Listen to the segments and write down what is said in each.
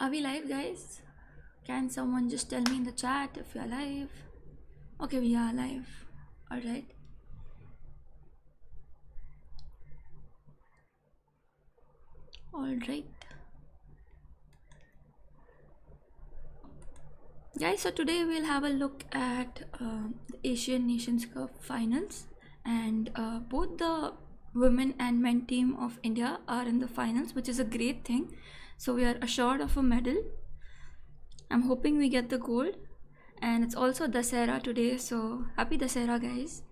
Are we live, guys? Can someone just tell me in the chat if we are live? Okay, we are live. Alright. Alright. Guys, so today we'll have a look at the Asian Nations Cup finals. And both the women and men team of India are in the finals, which is a great thing. So we are assured of a medal. I'm hoping we get the gold. And it's also Dasera today, so happy Dasera, guys.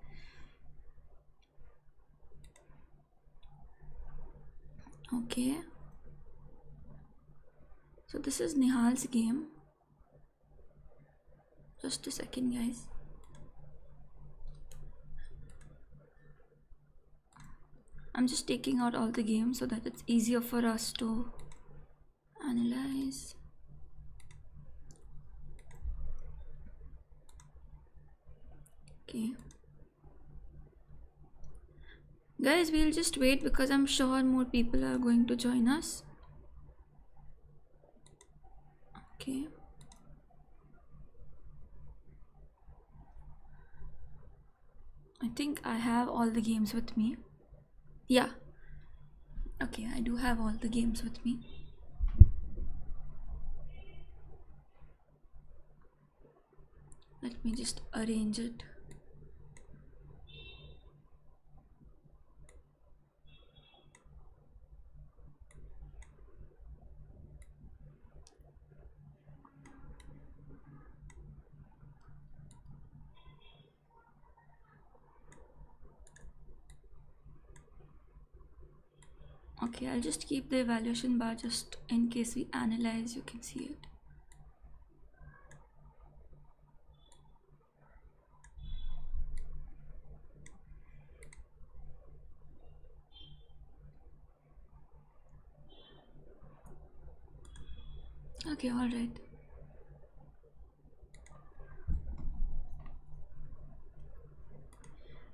Okay. So this is Nihal's game. Just a second, guys. I'm just taking out all the games so that it's easier for us to analyze. Okay. Guys, we'll just wait because I'm sure more people are going to join us. Okay. I think I have all the games with me. Yeah. Okay, I do have all the games with me. Let me just arrange it. Okay, I'll just keep the evaluation bar just in case we analyze, you can see it. Okay, alright.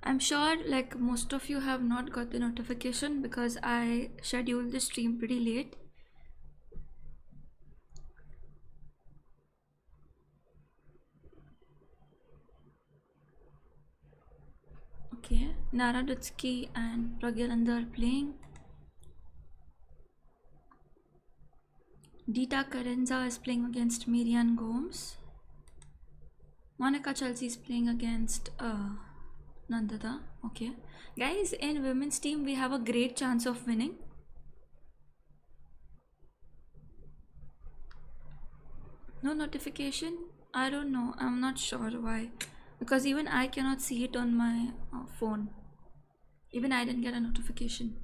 I'm sure like most of you have not got the notification because I scheduled the stream pretty late. Okay, Nara Dutski and Pragyananda are playing. Dita Carenza is playing against Miriam Gomes. Monica Chelsea is playing against Nandada. Okay, guys, in women's team we have a great chance of winning. No notification? I don't know. I'm not sure why. Because even I cannot see it on my phone. Even I didn't get a notification.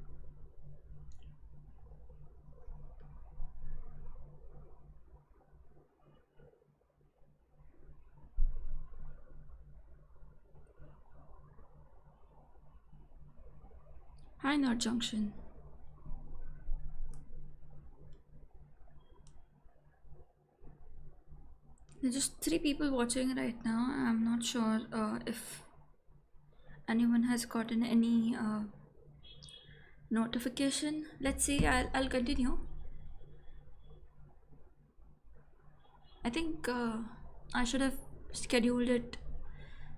Hi, North Junction. There's just 3 people watching right now. I'm not sure if anyone has gotten any notification. Let's see. I'll continue. I think I should have scheduled it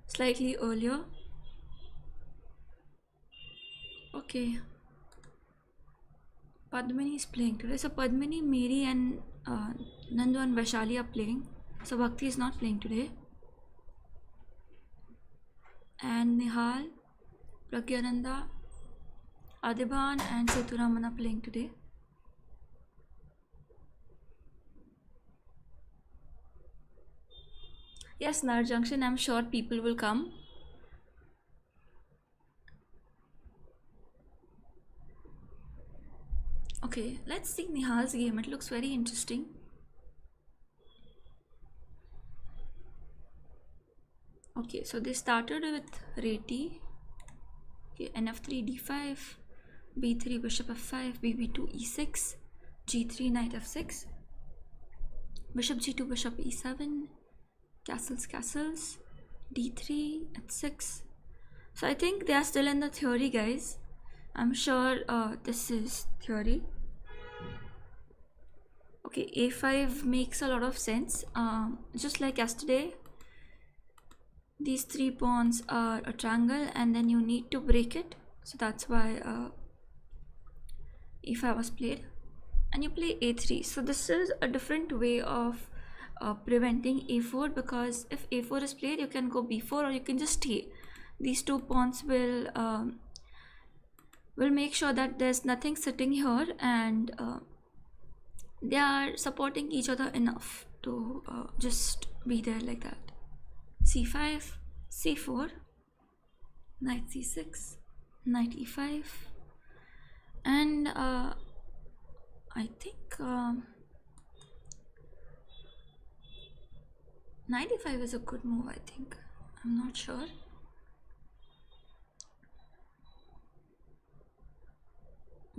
slightly earlier. Okay. Padmini is playing today. So Padmini, Mary and Nandu and Vaishali are playing. So Bhakti is not playing today. And Nihal, Pragyananda, Adiban and Seturaman are playing today. Yes, Nar Junction, I'm sure people will come. Okay, let's see Nihal's game. It looks very interesting. Okay, so they started with Reti. Okay, nf3 d5, b3 bishop f5, bb2 e6, g3 knight f6, bishop g2 bishop e7, castles, d3 h6. So I think they are still in the theory, guys. I'm sure this is theory. Okay, a5 makes a lot of sense. Just like yesterday, these three pawns are a triangle and then you need to break it, so that's why e5 was played. And you play a3, so this is a different way of preventing a4, because if a4 is played, you can go b4 or you can just stay. These two pawns will make sure that there's nothing sitting here, and they are supporting each other enough to just be there like that. c5, c4, knight c6, knight e5, and I think knight e5 is a good move, I think. I'm not sure.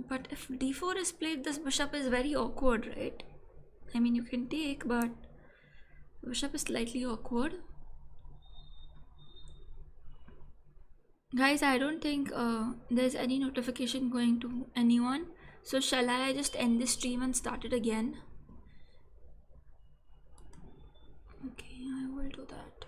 But if d4 is played, this bishop is very awkward, right? I mean, you can take, but bishop is slightly awkward. Guys, I don't think there's any notification going to anyone. So shall I just end this stream and start it again? Okay, I will do that.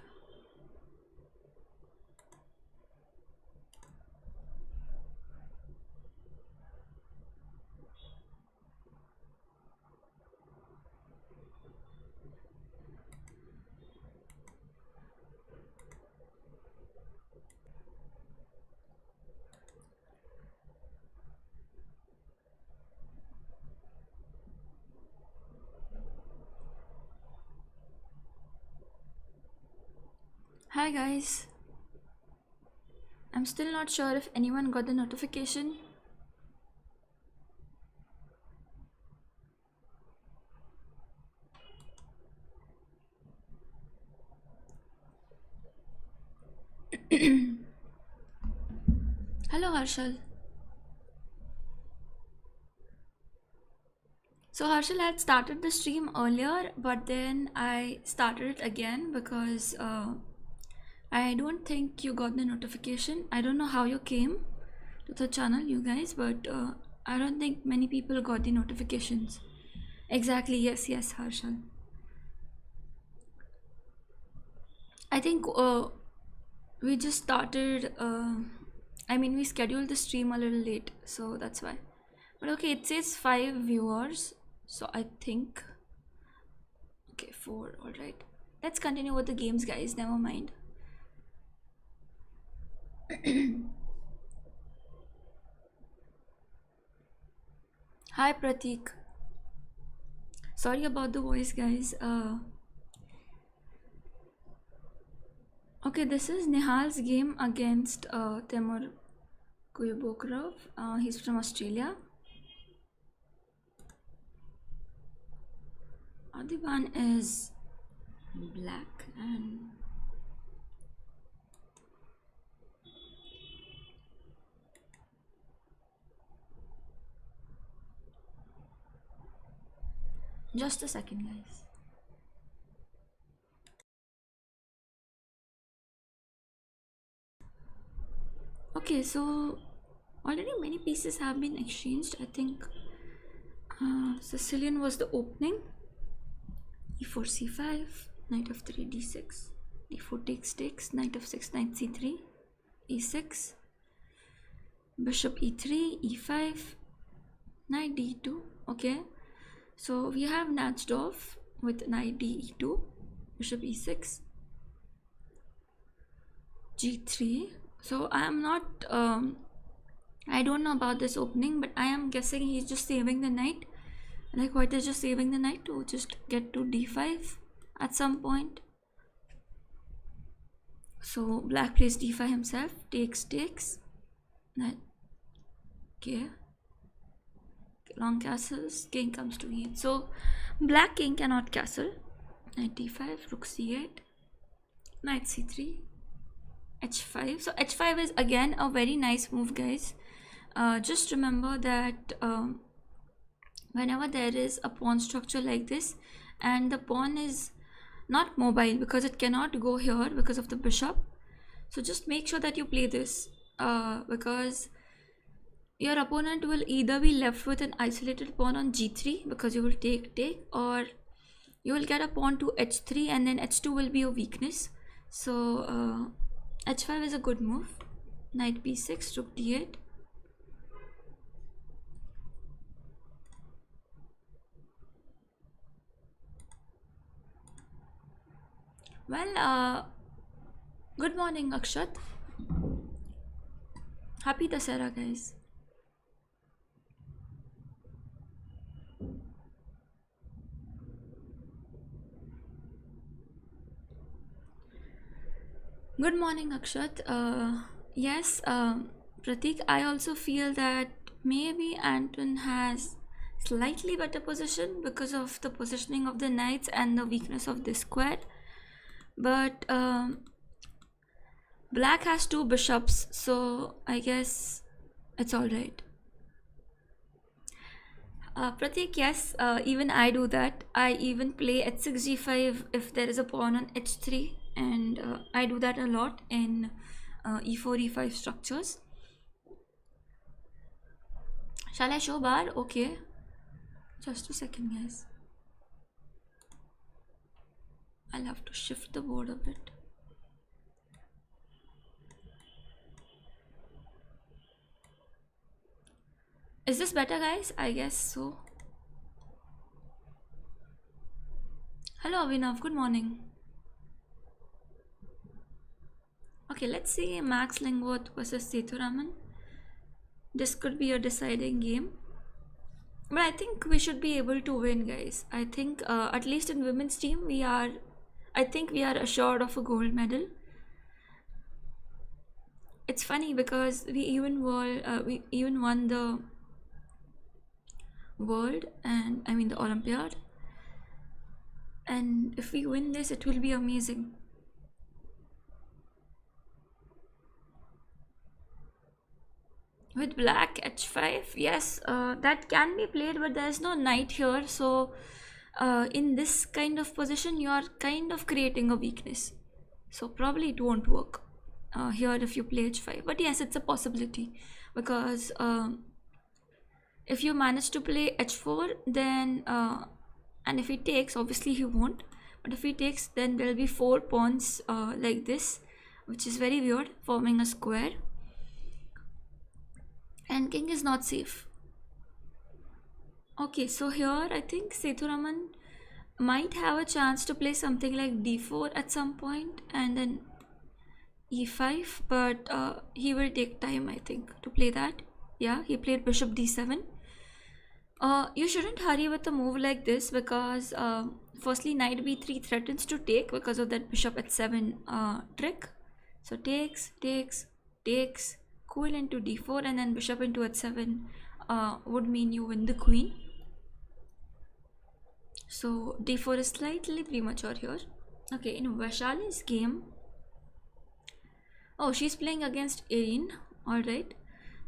Hi guys. I'm still not sure if anyone got the notification. Hello Harshal. So Harshal had started the stream earlier, but then I started it again because I don't think you got the notification. I don't know how you came to the channel, you guys, but I don't think many people got the notifications. Exactly, yes, Harshal. I think we just started, I mean, we scheduled the stream a little late, so that's why. But okay, it says 5 viewers, so I think, okay, 4, alright. Let's continue with the games, guys, never mind. Hi Pratik. Sorry about the voice, guys. Okay, this is Nihal's game against Temur Kuyabokrov. He's from Australia. Other one is black and just a second, guys. Okay, so already many pieces have been exchanged. I think Sicilian was the opening. e4 c5, knight f3 d6, d4 takes, knight f6, knight c3, e6, bishop e3, e5, knight d2. Okay, so we have matched off with knight d e2, bishop e6, g3. So I am not I don't know about this opening, but I am guessing he's just saving the knight, like white is just saving the knight to just get to d5 at some point. So black plays d5 himself, takes, knight, okay, long castles, king comes to e8. So black king cannot castle. Knight d5, rook c8, knight c3, h5. So h5 is again a very nice move, guys. Just remember that whenever there is a pawn structure like this and the pawn is not mobile because it cannot go here because of the bishop, so just make sure that you play this because your opponent will either be left with an isolated pawn on g3 because you will take, or you will get a pawn to h3 and then h2 will be a weakness. So h5 is a good move. Knight b6, rook d8. Well, good morning, Akshat. Happy Dasara, guys. Good morning, Akshat. Yes, Pratik, I also feel that maybe Anton has slightly better position because of the positioning of the knights and the weakness of this square. But black has two bishops, so I guess it's alright. Pratik, yes, even I do that. I even play h6 g5 if there is a pawn on h3, and I do that a lot in e4 e5 structures. Shall I show bar? Okay, just a second, guys. I'll have to shift the board a bit. Is this better, guys? I guess so. Hello, Avinav. Good morning. Okay, let's see Max Lingworth versus Sethuraman. This could be a deciding game. But I think we should be able to win, guys. I think at least in women's team, I think we are assured of a gold medal. It's funny because we even won the world, and I mean the Olympiad. And if we win this, it will be amazing. With black h5, yes, that can be played, but there is no knight here. So in this kind of position, you are kind of creating a weakness. So probably it won't work here if you play h5. But yes, it's a possibility because if you manage to play h4, then and if he takes, obviously he won't. But if he takes, then there will be 4 pawns like this, which is very weird, forming a square. And king is not safe. Okay, so here I think Sethuraman might have a chance to play something like d4 at some point and then e5, but he will take time, I think, to play that. Yeah, he played bishop d7. You shouldn't hurry with a move like this because firstly knight b3 threatens to take because of that bishop h7 trick. So takes, queen into d4, and then bishop into h7 would mean you win the queen. So d4 is slightly premature here. Okay, in Vaishali's game, oh, she's playing against Irene. Alright,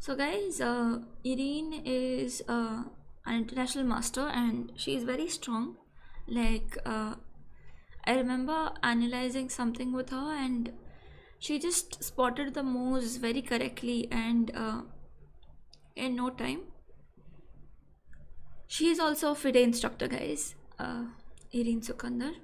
so guys, Irene is an international master and she is very strong. Like I remember analyzing something with her and she just spotted the moves very correctly, and in no time. She is also a FIDE instructor, guys. Irene Sukandar.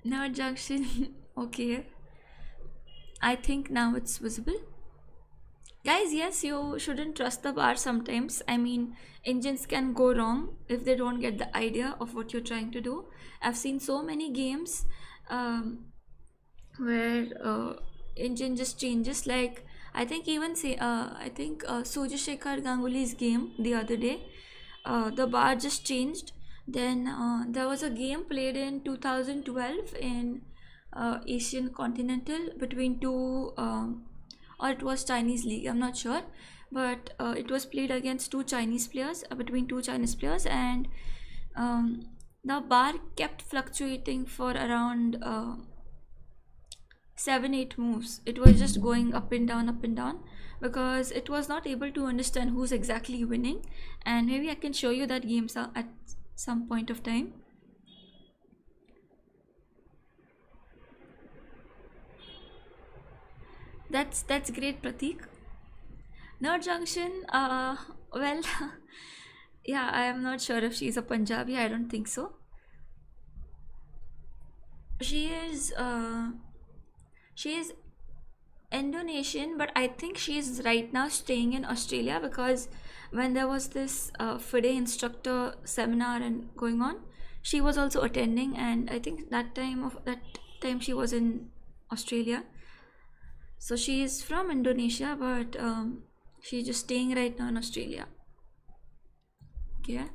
Nerd Junction. Okay. I think now it's visible. Guys, yes, you shouldn't trust the bar sometimes. I mean, engines can go wrong if they don't get the idea of what you're trying to do. I've seen so many games where engine just changes. Like I think even Surya Shekhar Ganguly's game the other day, the bar just changed. Then there was a game played in 2012 in Asian Continental between two, or it was Chinese League, I'm not sure, but it was played against two Chinese players, between two Chinese players, and the bar kept fluctuating for around 7-8 moves. It was just going up and down, because it was not able to understand who's exactly winning. And maybe I can show you that games are at some point of time. That's great, Pratik. Nerd Junction, well, yeah, I am not sure if she's a Punjabi. I don't think so. She is Indonesian, but I think she is right now staying in Australia, because when there was this FIDE instructor seminar and going on, she was also attending, and I think that time she was in Australia. So she is from Indonesia, but she's just staying right now in Australia. Okay.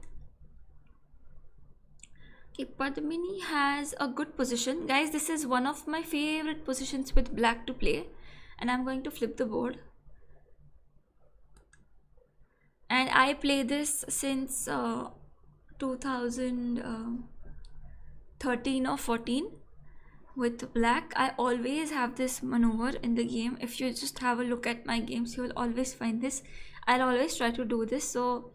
Okay, Padmini has a good position. Guys, this is one of my favorite positions with black to play. And I'm going to flip the board. And I play this since 2013 or 14 with black. I always have this maneuver in the game. If you just have a look at my games, you will always find this. I'll always try to do this. So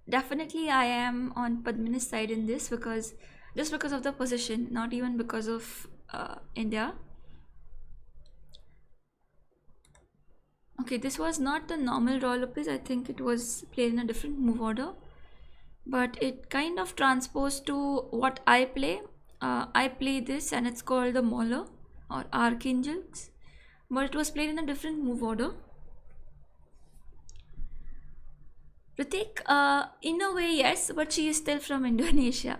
definitely I am on Padmini's side in this, because just because of the position, not even because of India. Okay, this was not the normal royal piece. I think it was played in a different move order, but it kind of transposed to what I play. I play this, and it's called the Mauler or Archangels, but it was played in a different move order. Ritik, in a way, yes, but she is still from Indonesia.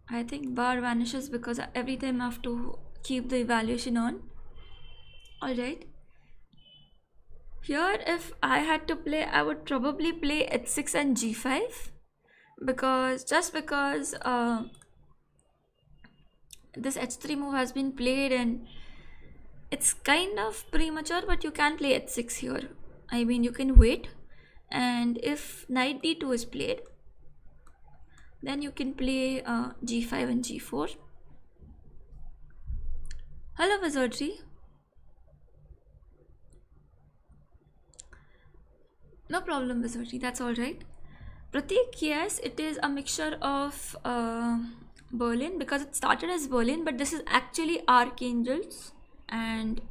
I think bar vanishes because every time I have to keep the evaluation on. Alright. Here, if I had to play, I would probably play h6 and g5, because this h3 move has been played and it's kind of premature, but you can play h6 here. I mean, you can wait, and if knight d2 is played, then you can play g5 and g4. Hello, Wizardry. No problem, Wizardry, that's alright. Pratik, yes, it is a mixture of Berlin, because it started as Berlin, but this is actually Archangels, and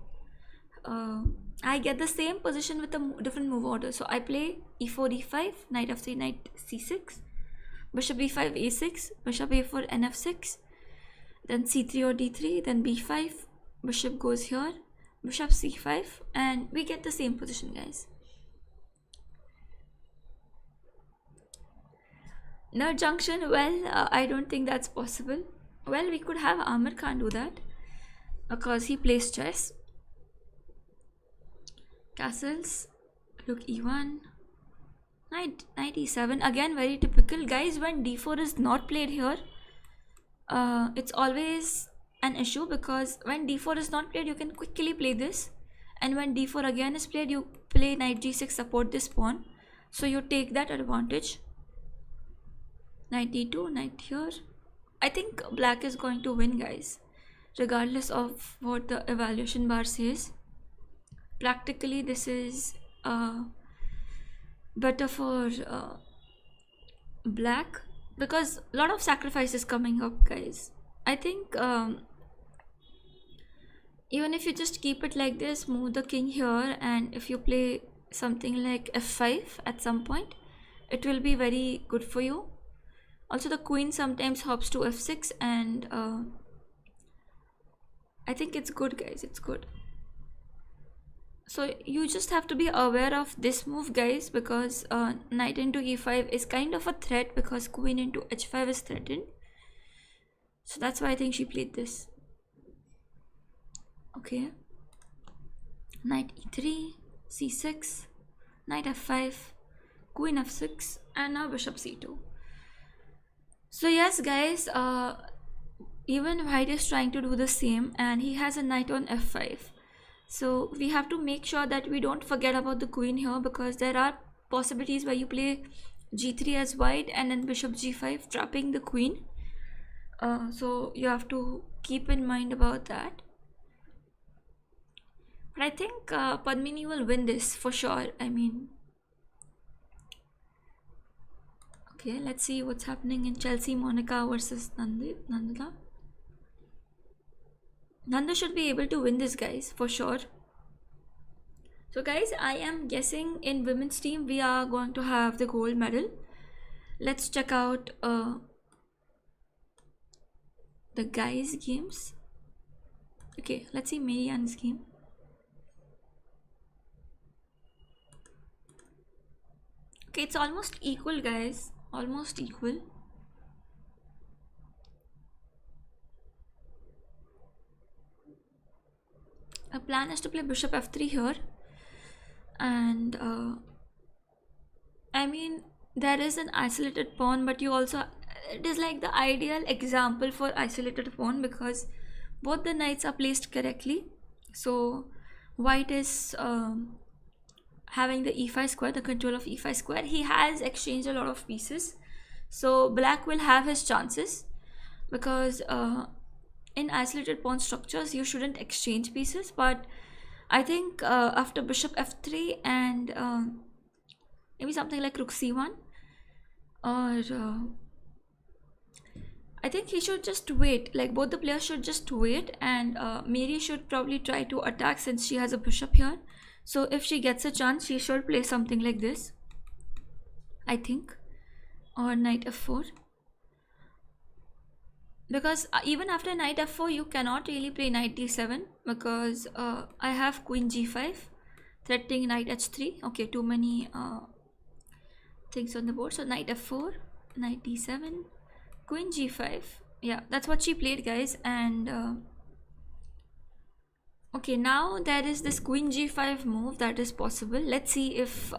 I get the same position with a different move order. So I play e4, e5, knight f3, knight c6, bishop b5, a6, bishop a4, nf6, then c3 or d3, then b5, bishop goes here, bishop c5, and we get the same position, guys. Nerd Junction, well, I don't think that's possible. Well, we could have Amir Khan do that, because he plays chess. Castles, rook e1, knight e7, again very typical. Guys, when d4 is not played here, it's always an issue, because when d4 is not played, you can quickly play this, and when d4 again is played, you play knight g6, support this pawn, so you take that advantage. Knight d2, knight here. I think black is going to win, guys, regardless of what the evaluation bar says. Practically, this is better for black, because a lot of sacrifices coming up, guys. I think even if you just keep it like this, move the king here, and if you play something like f5 at some point, it will be very good for you. Also, the queen sometimes hops to f6, and I think it's good, guys. It's good. So you just have to be aware of this move, guys, because knight into e5 is kind of a threat, because queen into h5 is threatened. So that's why I think she played this. Okay. Knight e3, c6, knight f5, queen f6, and now bishop c2. So yes, guys, even white is trying to do the same, and he has a knight on f5. So we have to make sure that we don't forget about the queen here, because there are possibilities where you play g3 as white and then bishop g5, trapping the queen. So you have to keep in mind about that. But I think Padmini will win this for sure. I mean, okay, let's see what's happening in Chelsea Monica versus Nandita. Nanda should be able to win this, guys, for sure. So guys, I am guessing in women's team we are going to have the gold medal. Let's check out the guys games. Okay, let's see Marianne's game. Okay, it's almost equal, guys, almost equal. A plan is to play bishop f3 here, and I mean, there is an isolated pawn, but you also, it is like the ideal example for isolated pawn because both the knights are placed correctly. So white is having the e5 square, the control of e5 square. He has exchanged a lot of pieces, so black will have his chances because in isolated pawn structures you shouldn't exchange pieces. But I think after bishop f3 and maybe something like rook c1, or I think he should just wait, like both the players should just wait, and Mary should probably try to attack since she has a bishop here. So if she gets a chance, she should play something like this, I think, or knight f4, because even after knight f4 you cannot really play knight d7 because I have queen g5 threatening knight h3. Okay, too many things on the board. So knight f4, knight d7, queen g5. Yeah, that's what she played, guys. And okay, now there is this queen g5 move that is possible. Let's see if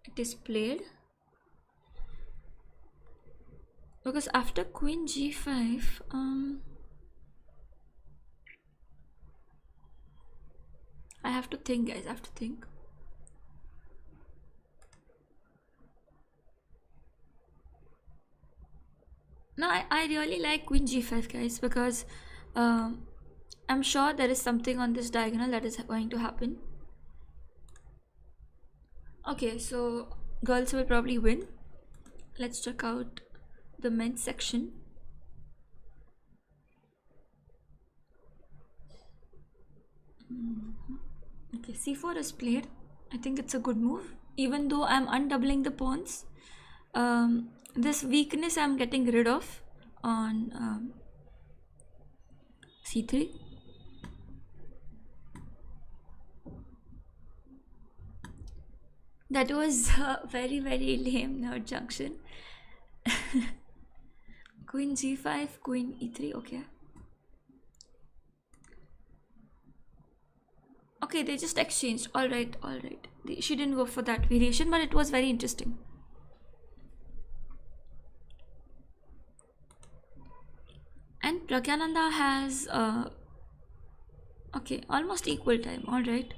it is played, because after queen g5 I have to think, guys, I have to think. No, I really like queen g5, guys, because I'm sure there is something on this diagonal that is going to happen. Okay, so girls will probably win. Let's check out the men's section. Okay, c4 is played. I think it's a good move, even though I'm undoubling the pawns. This weakness I'm getting rid of on c3. That was a very lame nerd junction. Queen g5, queen e3. Okay, they just exchanged. All right. She didn't go for that variation, but it was very interesting. And Pragyananda has okay, almost equal time. All right.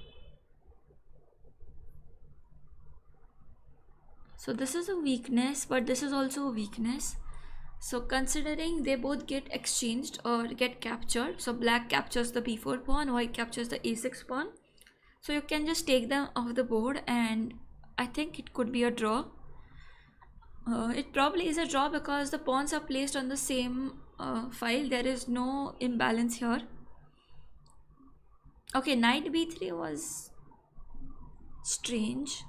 So this is a weakness, but this is also a weakness. So considering they both get exchanged or get captured, so black captures the b4 pawn, white captures the a6 pawn. So you can just take them off the board, and I think it could be a draw. It probably is a draw because the pawns are placed on the same file. There is no imbalance here. Okay, knight b3 was strange.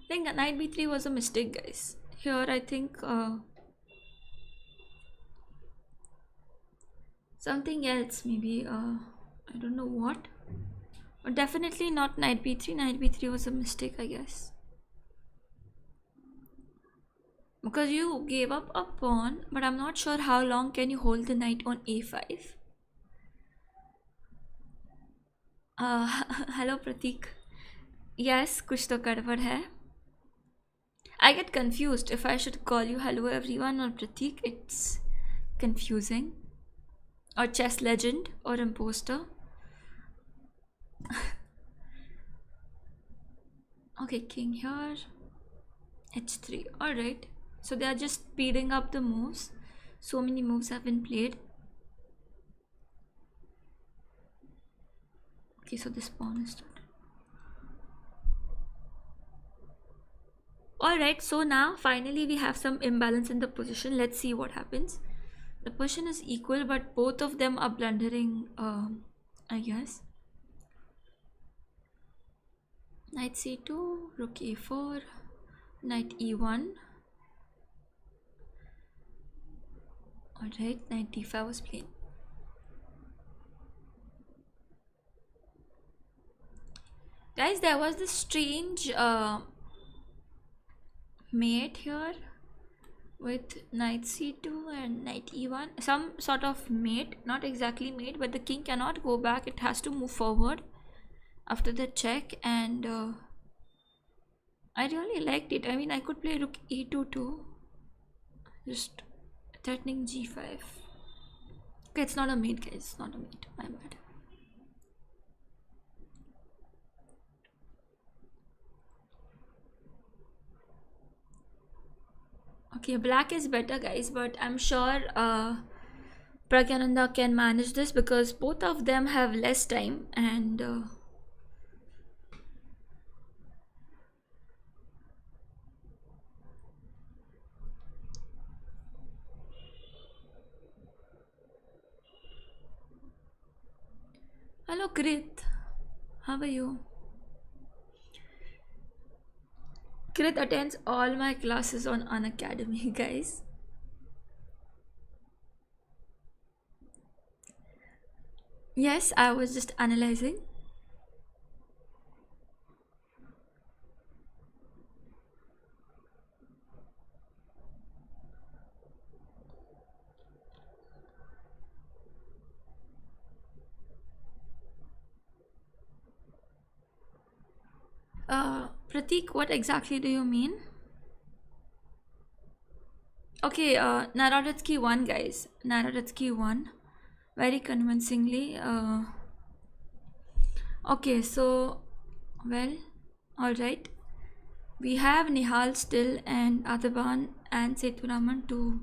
I think knight b3 was a mistake, guys. Here I think something else, maybe I don't know what, but definitely not knight b3. Knight b3 was a mistake, I guess, because you gave up a pawn, but I'm not sure how long can you hold the knight on a5. Hello Pratik. Yes, kuch to gadbad hai. I get confused if I should call you hello everyone or Pratik. It's confusing. Or chess legend or imposter. Okay, king here, h3. All right. So they are just speeding up the moves. So many moves have been played. Okay, so this pawn is done. Alright, so now finally we have some imbalance in the position. Let's see what happens. The position is equal, but both of them are blundering, I guess. Knight c2, rook e4, knight e1. Alright, knight d5 was played. Guys, there was this strange mate here with knight c2 and knight e1. Some sort of mate, not exactly mate, but the king cannot go back. It has to move forward after the check, and I really liked it. I mean, I could play rook e2 too, just threatening g5. Okay, it's not a mate, guys. It's not a mate. My bad. Okay, black is better, guys, but I'm sure Pragyananda can manage this because both of them have less time, and hello Krit, how are you? Krit attends all my classes on Unacademy, guys. Yes, I was just analyzing. Pratik, what exactly do you mean? Okay, Narodetsky won, guys. Narodetsky won very convincingly. Okay, so, well, alright. We have Nihal still and Adaban and Seturaman to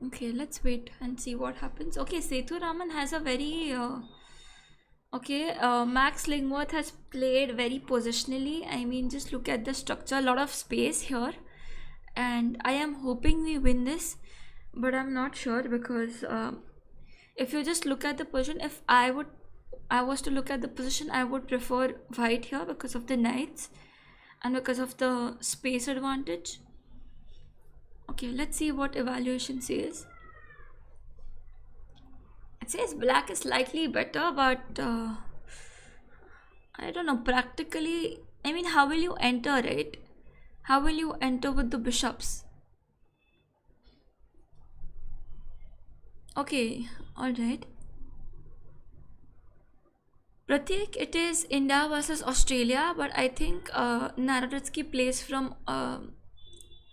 okay, let's wait and see what happens. Okay, Seturaman has a very Max Lingworth has played very positionally. I mean, just look at the structure, a lot of space here, and I am hoping we win this, but I'm not sure because if you just look at the position, if I was to look at the position, I would prefer white here because of the knights and because of the space advantage. Okay, let's see what evaluation says. It says black is slightly better, but I don't know, practically, I mean, how will you enter it? How will you enter with the bishops? Okay, alright. Pratik, it is India versus Australia, but I think Narodetsky plays from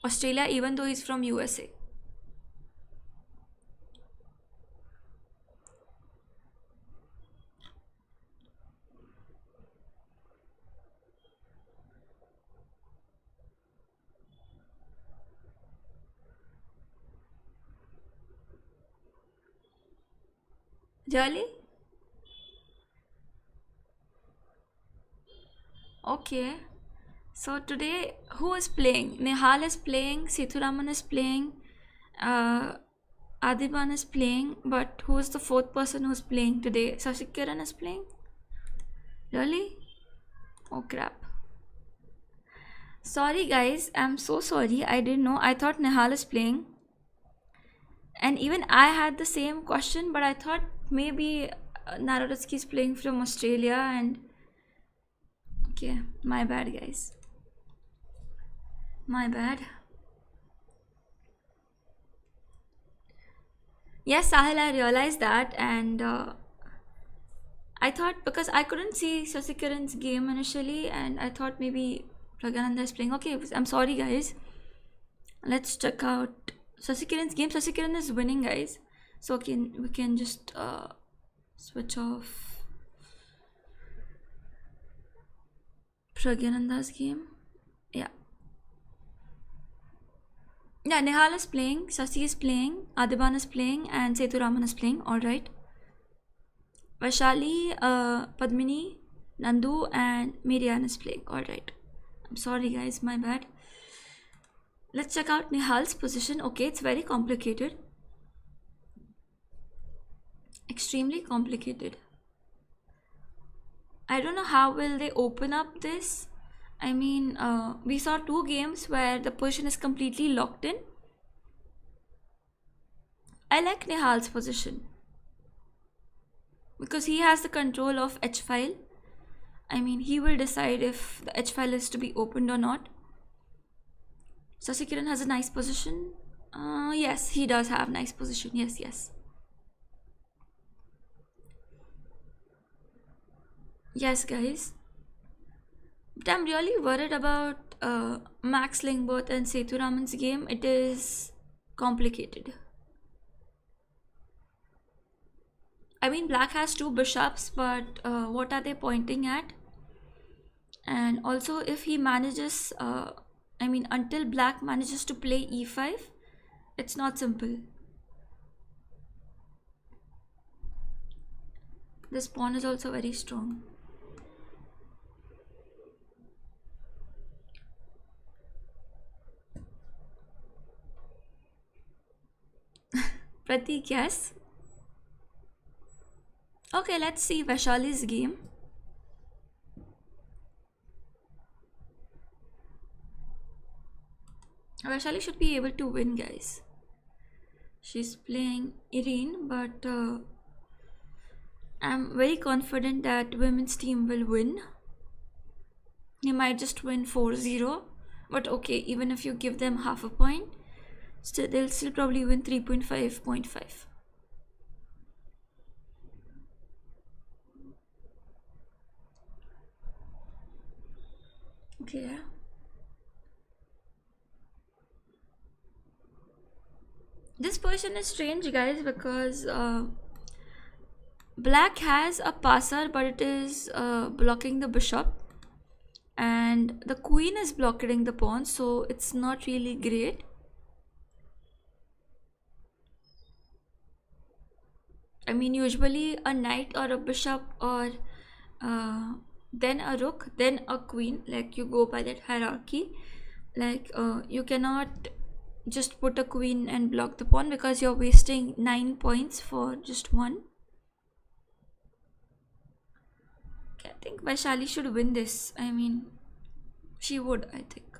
Australia even though he's from USA. Really? Okay. So today, who is playing? Nehal is playing, Sethuraman is playing, uh, Adiban is playing, but who is the fourth person who's playing today? Sasikiran is playing? Really? Oh crap. Sorry guys, I'm so sorry. I didn't know. I thought Nehal is playing. And even I had the same question, but I thought maybe Narodetsky is playing from Australia and... Okay, my bad guys. My bad. Yes, Sahil, I realized that, and I thought because I couldn't see Sasikiran's game initially, and I thought maybe Pragyananda is playing. Okay, I'm sorry, guys. Let's check out Sasikiran's game. Sasikiran is winning, guys. So we can just switch off. Pragyananda's game. Yeah. Yeah, Nihal is playing, Sasi is playing, Adiban is playing, and Sethuraman is playing. Alright. Vaishali, Padmini, Nandu, and Miriam is playing. Alright. I'm sorry, guys, my bad. Let's check out Nihal's position. Okay, it's very complicated. Extremely complicated. I don't know how will they open up this. I mean, we saw 2 games where the position is completely locked in. I like Nihal's position because he has the control of H file. I mean, he will decide if the H file is to be opened or not. Sasikiran has a nice position. Yes, he does have nice position. Yes, yes. Yes, guys. But I'm really worried about Max Lingboth and Sethuraman's game. It is complicated. I mean, black has 2 bishops, but what are they pointing at? And also, if he manages, I mean, until black manages to play e5, it's not simple. This pawn is also very strong. Pratik, yes. Okay, let's see Vaishali's game. Vaishali should be able to win, guys. She's playing Irene, but I'm very confident that women's team will win. They might just win 4-0, but okay, even if you give them half a point, still they'll still probably win 3.5.5. Okay. This position is strange, guys, because black has a passer, but it is blocking the bishop, and the queen is blocking the pawn, so it's not really great. I mean, usually a knight or a bishop or then a rook, then a queen, like you go by that hierarchy. Like you cannot just put a queen and block the pawn because you're wasting 9 points for just one. Okay, I think Vaishali should win this. I mean, she would, I think.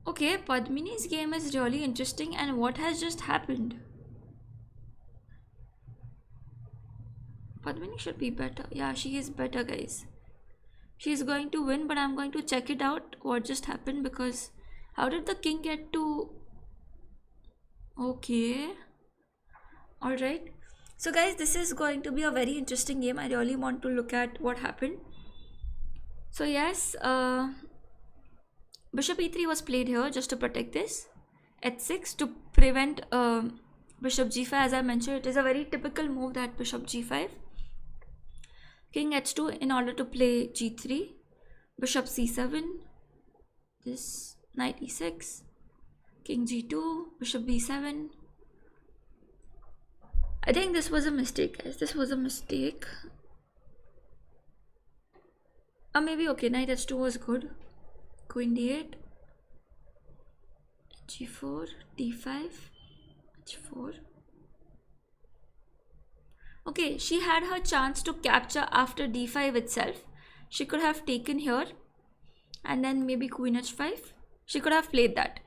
Okay, Padmini's game is really interesting, and what has just happened? Padmini should be better. Yeah, she is better, guys. She is going to win, but I'm going to check it out what just happened, because how did the king get to... Okay. Alright. So guys, this is going to be a very interesting game. I really want to look at what happened. So yes, bishop e3 was played here just to protect this. h6 to prevent bishop g5. As I mentioned, it is a very typical move, that bishop g5. King h2 in order to play g3. Bishop c7. This knight e6. King g2. Bishop b7. I think this was a mistake, guys. This was a mistake. Or maybe okay, knight h2 was good. Queen d8. g4. d5. h4. Okay, she had her chance to capture after d5 itself. She could have taken here and then maybe queen h5. She could have played that.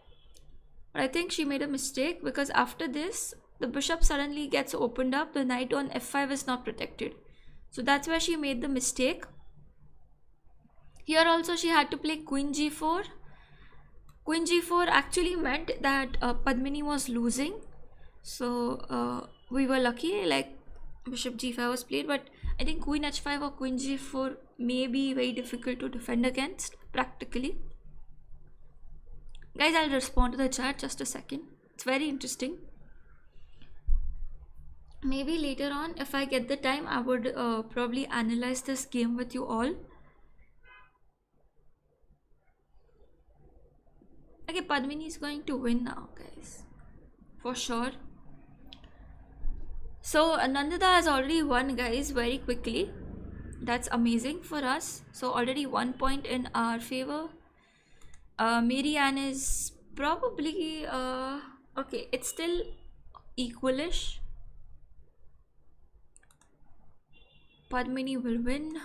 But I think she made a mistake, because after this, the bishop suddenly gets opened up. The knight on f5 is not protected. So that's where she made the mistake. Here also she had to play queen g4. Queen g4 actually meant that Padmini was losing. So we were lucky, like bishop g5 was played, but I think queen h5 or queen g4 may be very difficult to defend against practically. Guys, I'll respond to the chat just a second. It's very interesting. maybe later on, if I get the time, I would probably analyze this game with you all. Okay, Padmini is going to win now, guys, for sure. So Nandita has already won, guys, very quickly. That's amazing for us. So already 1 point in our favor. Mary Ann is probably okay. It's still equalish. Padmini will win.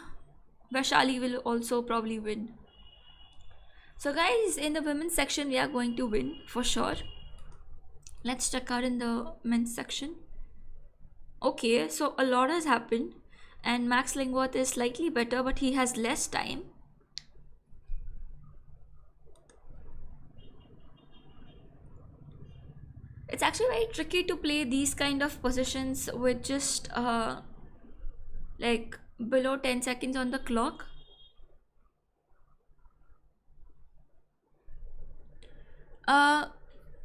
Vaishali will also probably win. So guys, in the women's section, we are going to win for sure. Let's check out in the men's section. Okay, so a lot has happened, and Max Lingworth is slightly better, but he has less time. It's actually very tricky to play these kind of positions with just like below 10 seconds on the clock. Uh,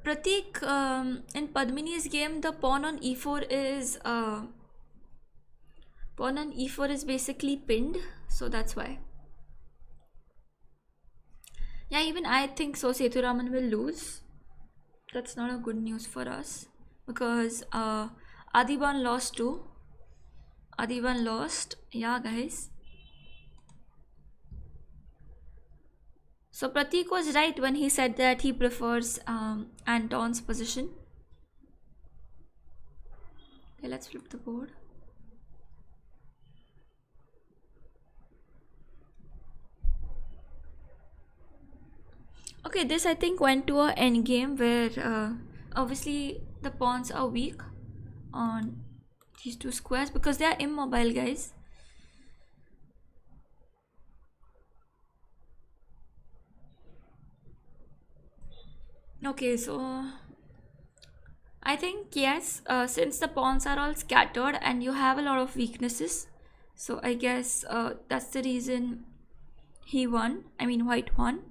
Pratik, in Padmini's game, the pawn on e4 is basically pinned, so that's why. Yeah, even I think so. Sethuraman will lose. That's not a good news for us because Adiban lost too. Adiban lost. Yeah, guys. So Pratik was right when he said that he prefers Anton's position. Okay, let's flip the board. Okay, this I think went to a end game where obviously the pawns are weak on these two squares because they are immobile, guys. Okay, so I think yes, since the pawns are all scattered and you have a lot of weaknesses, so I guess that's the reason he won. I mean, white won.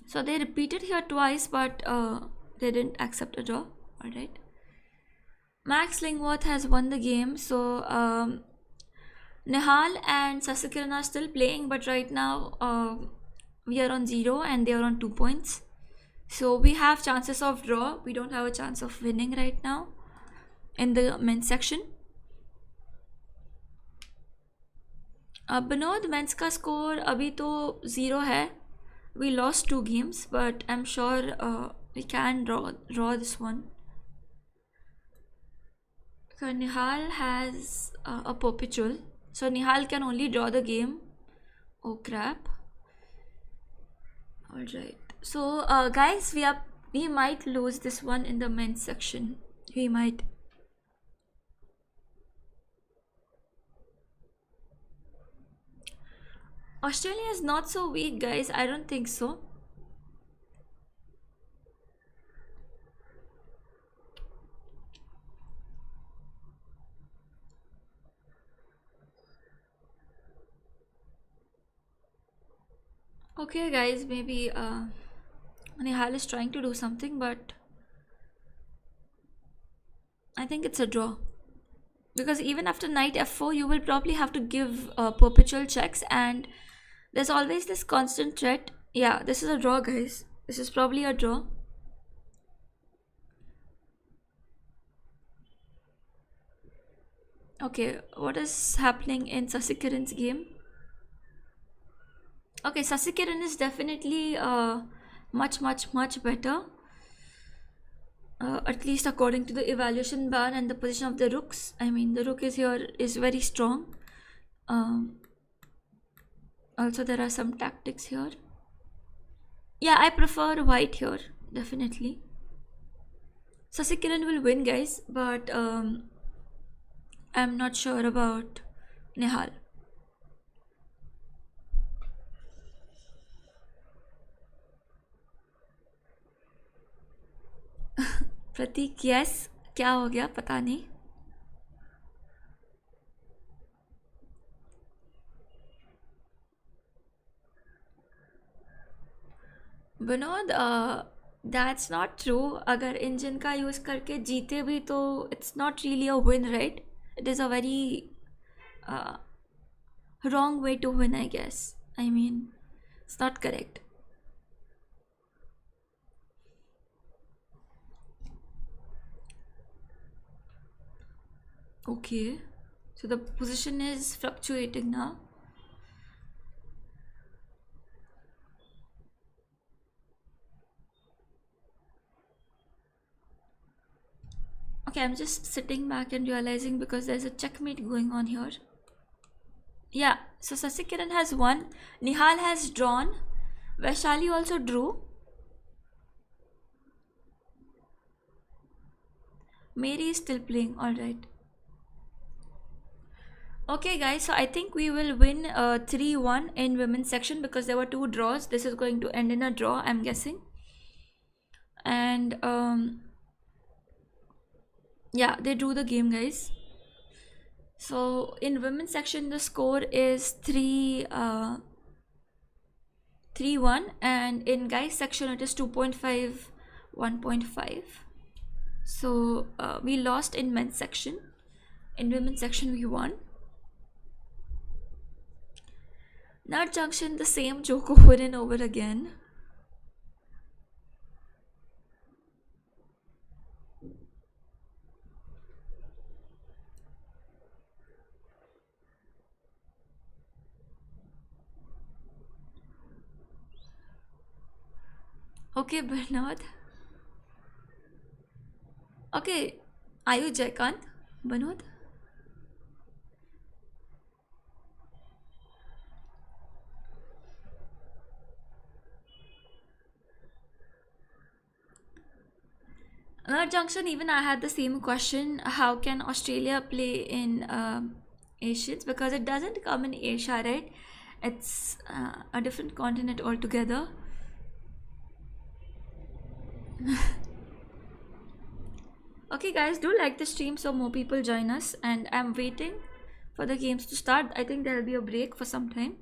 So they repeated here twice, but they didn't accept a draw. All right. Max Lingworth has won the game. So Nihal and Sasikiran are still playing, but right now we are on 0 and they are on 2 points. So we have chances of draw. We don't have a chance of winning right now in the men's section. Binod, men's का score अभी तो 0 है. We lost 2 games, but I'm sure we can draw this one. So Nihal has a perpetual. So Nihal can only draw the game. Oh crap. Alright. So guys, we might lose this one in the men's section. We might. Australia is not so weak, guys. I don't think so. Okay, guys, maybe Nihal is trying to do something, but I think it's a draw. Because even after knight f4, you will probably have to give perpetual checks, and there's always this constant threat. Yeah, this is a draw, guys. This is probably a draw. Okay, what is happening in Sasikiran's game? Okay, Sasikiran is definitely much better. At least according to the evaluation ban and the position of the rooks. I mean, the rook is here is very strong. Also, there are some tactics here. Yeah, I prefer white here, definitely. Sasikiran will win, guys, but I'm not sure about Nihal. Prateek yes क्या हो गया पता नहीं Vinod, That's not true. अगर engine का use करके जीते भी तो it's not really a win, right? It is a very uh, wrong way to win, I guess. I mean, it's not correct. Okay, so the position is fluctuating now. Okay, I'm just sitting back and realizing because there's a checkmate going on here. Yeah, so Sasikiran has won. Nihal has drawn. Vaishali also drew. Mary is still playing, alright. Okay, guys, so I think we will win 3-1 in women's section because there were 2 draws. This is going to end in a draw, I'm guessing. And yeah, they drew the game, guys. So in women's section, the score is 3-1, and in guys section, it is 2.5, 1.5. So we lost in men's section. In women's section, we won. Nut Junction, the same joke over and over again. Okay, Bernard. Okay, are you Jaykant? Bernard? Nut Junction, even I had the same question. How can Australia play in Asians? Because it doesn't come in Asia, right? It's a different continent altogether. Okay, guys, do like the stream so more people join us. And I'm waiting for the games to start. I think there'll be a break for some time.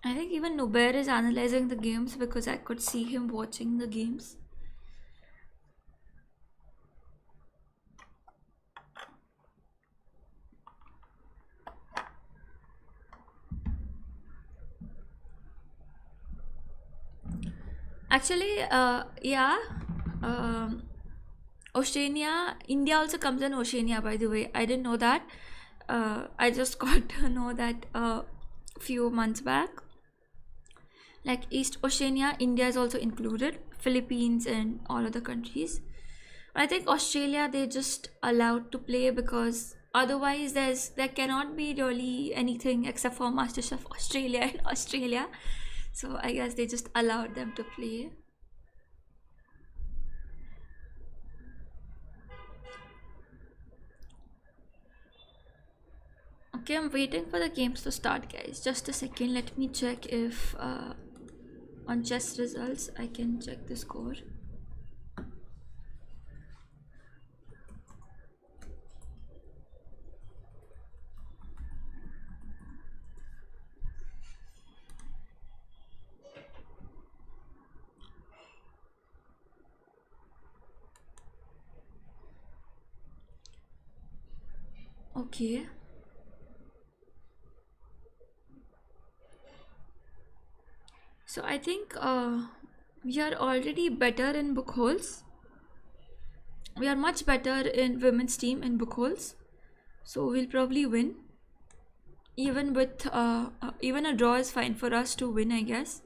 I think even Nubair is analyzing the games because I could see him watching the games. Actually, yeah. Oceania, India also comes in Oceania, by the way. I didn't know that. I just got to know that a few months back. Like East Oceania, India is also included, Philippines and all other countries. I think Australia they just allowed to play because otherwise there cannot be really anything except for MasterChef Australia in Australia. So I guess they just allowed them to play. Okay, I'm waiting for the games to start, guys. Just a second, let me check if on chess results I can check the score. Okay. So I think we are already better in book holes. We are much better in women's team in book holes. So we'll probably win. Even with even a draw is fine for us to win, I guess.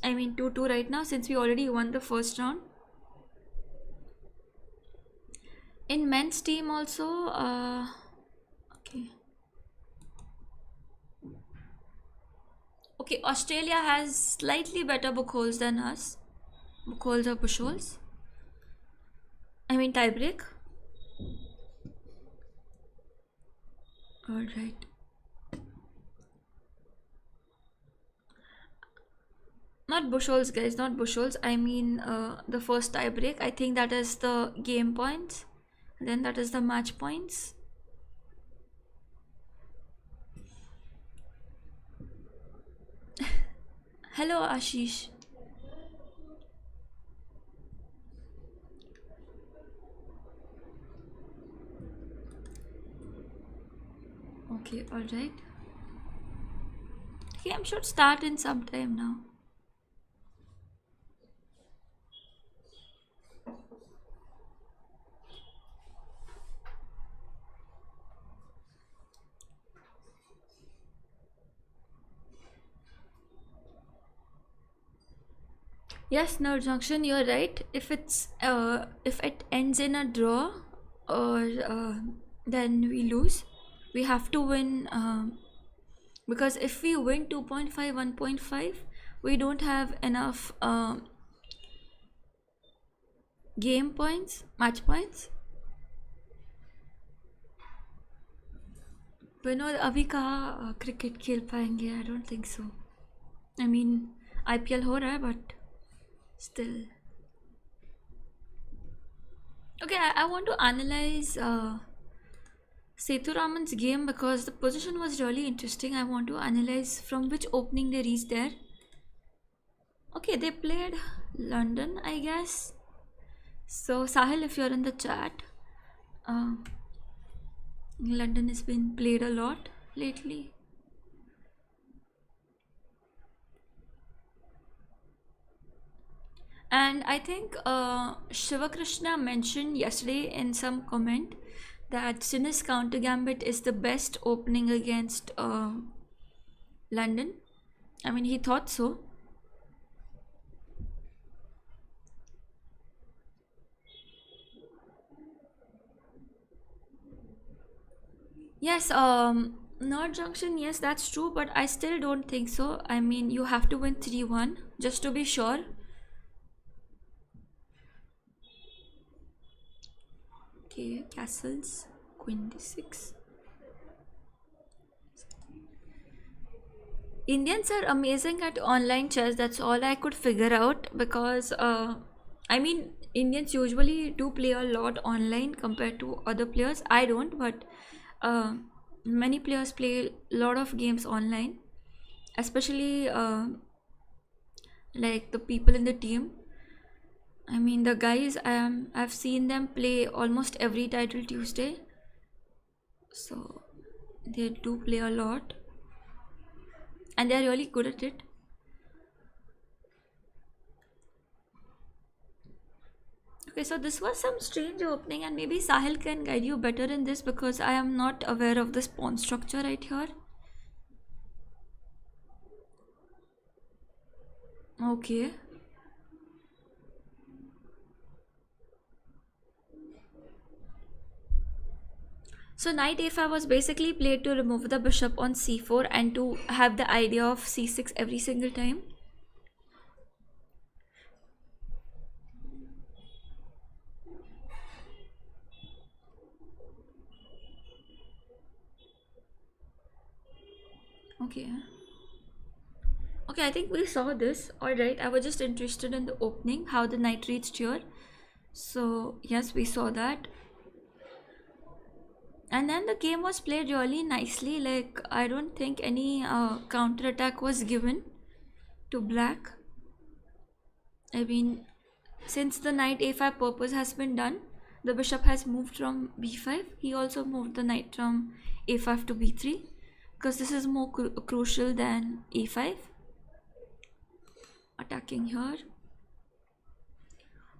I mean 2-2 right now since we already won the first round. In men's team also, okay. Okay, Australia has slightly better book holes than us. Book holes or push holes. I mean tiebreak. Alright. Not bushholes, guys, not bushholes. I mean the first tiebreak. I think that is the game points. Then that is the match points. Hello, Ashish. Okay, alright. Game should start in some time now. Yes, no junction, you're right. If it ends in a draw or then we lose, we have to win because if we win 2.5, 1.5, we don't have enough game points, match points. Vinod अभी कहाँ cricket खेल पाएंगे? I don't think so. I mean IPL हो रहा है but still. Okay, I want to analyze Sethuraman's game because the position was really interesting. I want to analyze from which opening they reached there. Okay, they played London, I guess. So Sahil, if you're in the chat, uh, London has been played a lot lately. And I think Shivakrishna mentioned yesterday in some comment that Sinner's counter gambit is the best opening against London. I mean, he thought so. Yes, North Junction, yes, that's true, but I still don't think so. I mean, you have to win 3-1 just to be sure. Okay, castles, queen d6. Indians are amazing at online chess. That's all I could figure out because I mean Indians usually do play a lot online compared to other players. I don't, but many players play a lot of games online, especially like the people in the team. I mean the guys. I've seen them play almost every title Tuesday, so they do play a lot, and they're really good at it. Okay, so this was some strange opening, and maybe Sahil can guide you better in this because I am not aware of this pawn structure right here. Okay. So knight a5 was basically played to remove the bishop on c4 and to have the idea of c6 every single time. Okay. Okay, I think we saw this. Alright, I was just interested in the opening, how the knight reached here. So, yes, we saw that. And then the game was played really nicely. Like, I don't think any counter attack was given to black. I mean, since the knight a5 purpose has been done, the bishop has moved from b5. He also moved the knight from a5 to b3 because this is more crucial than e5. Attacking here.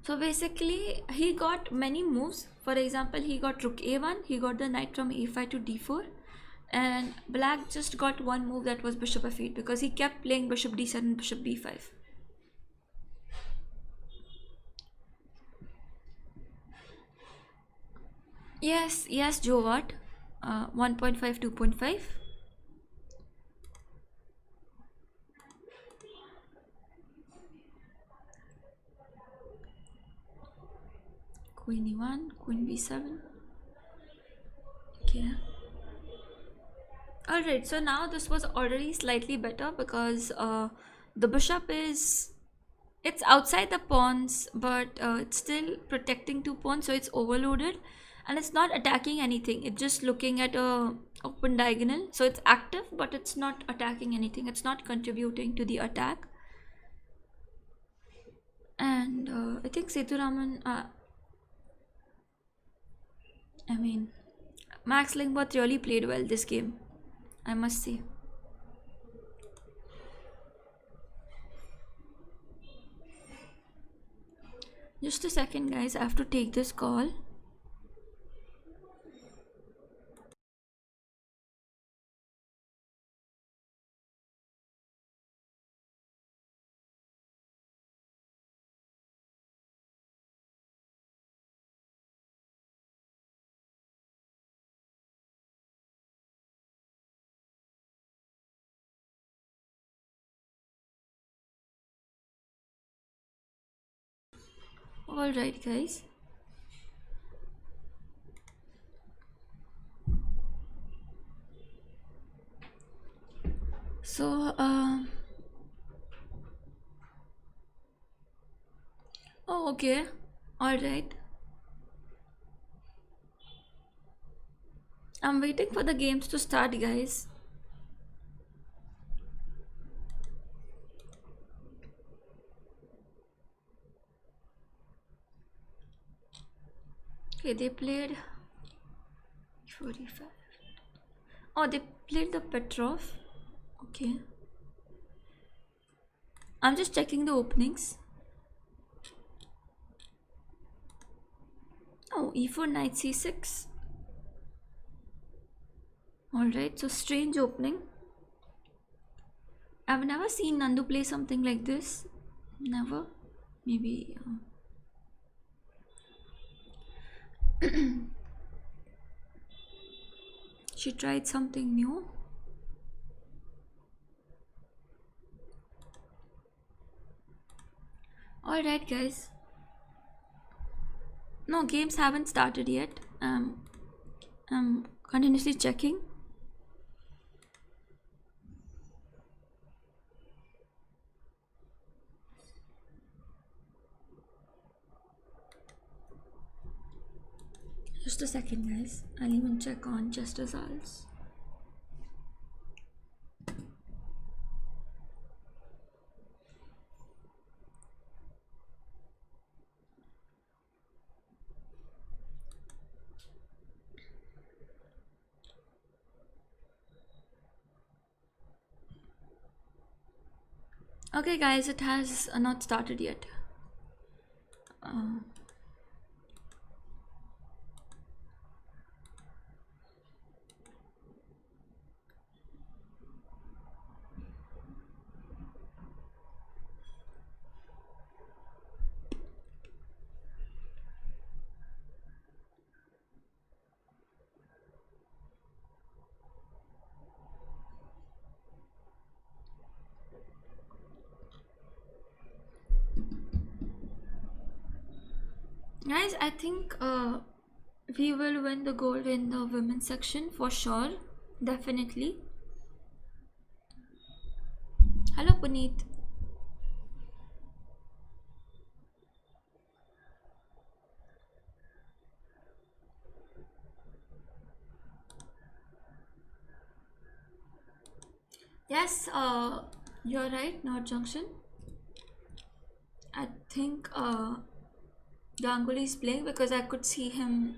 So basically, he got many moves. For example, he got rook a1, he got the knight from a5 to d4, and black just got one move, that was bishop f8, because he kept playing bishop d7, bishop b5. Yes, Joe, what? 1.5, 2.5. Queen e1, queen b7. Okay. Alright, so now this was already slightly better because the bishop is, it's outside the pawns, but it's still protecting two pawns, so it's overloaded and it's not attacking anything. It's just looking at a open diagonal, so it's active but it's not attacking anything. It's not contributing to the attack. And I think Seturaman, I mean, Max Lingworth really played well this game, I must say. Just a second, guys, I have to take this call. Alright, guys. So, oh, okay. Alright. I'm waiting for the games to start, guys. Okay, they played 45. Oh, they played the Petrov. Okay. I'm just checking the openings. Oh, e4 knight c6. Alright, so strange opening. I've never seen Nandu play something like this. Never. Maybe. She tried something new. Alright, guys. No, games haven't started yet. I'm continuously checking. Just a second, guys. I'll even check on chess results. Okay, guys, it has not started yet. Guys, I think we will win the gold in the women's section for sure. Definitely. Hello, Puneet. Yes, you're right, North Junction. I think Ganguly is playing because I could see him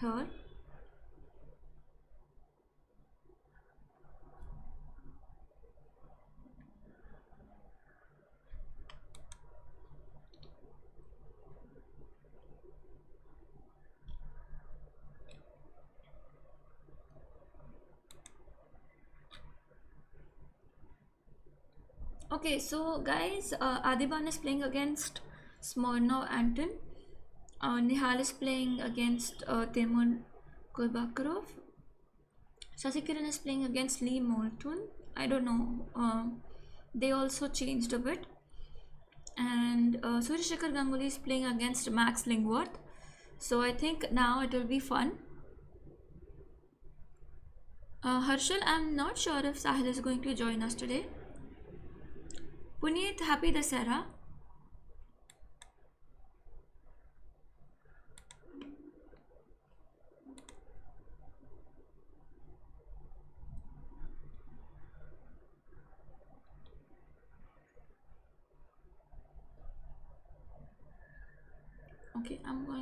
here. Okay, so guys, Adiban is playing against Smirnov Anton. Nihal is playing against Temur Gulbakarov. Shasikiran is playing against Lee Moulton. I don't know. They also changed a bit. And Surya Ganguly is playing against Max Lingworth. So I think now it will be fun. Harshal, I'm not sure if Sahil is going to join us today. Puneet, happy Dasara.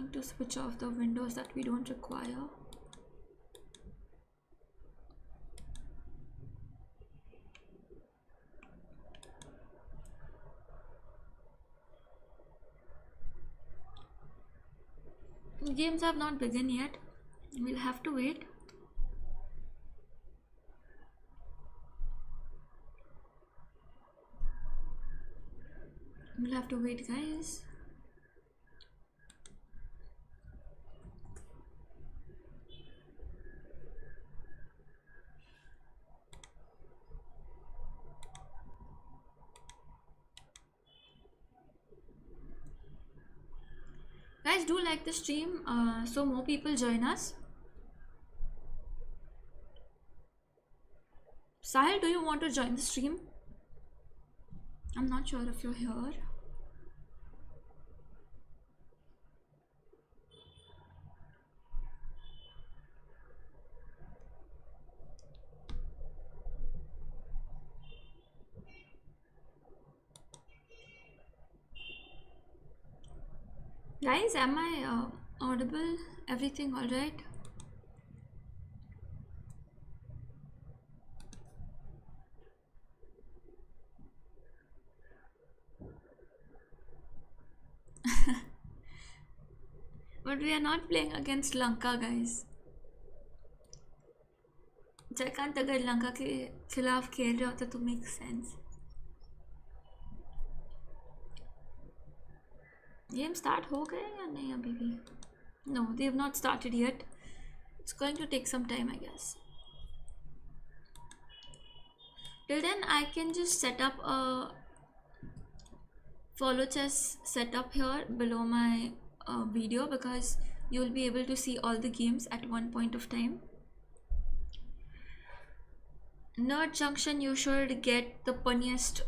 going to switch off the windows that we don't require. Games have not begun yet. We'll have to wait. We'll have to wait, guys. Guys, do like the stream so more people join us. Sahil, do you want to join the stream? I'm not sure if you're here. Guys, am I audible? Everything all right? But we are not playing against Lanka, guys. Jaykant अगर लंका के खिलाफ खेल रहे होते तो make sense. Game start हो गए या नहीं अभी भी? No, they have not started yet. It's going to take some time, I guess. Till then, I can just set up a follow chess setup here below my video, because you will be able to see all the games at one point of time. Nerd Junction, you should get the funniest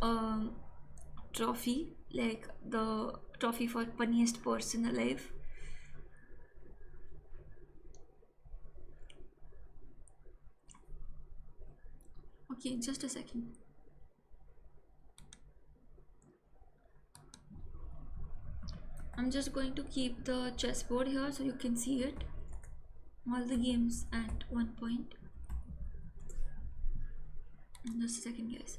trophy, like the trophy for funniest person alive. Okay, just a second. I'm just going to keep the chessboard here so you can see it. All the games at one point. Just a second, guys.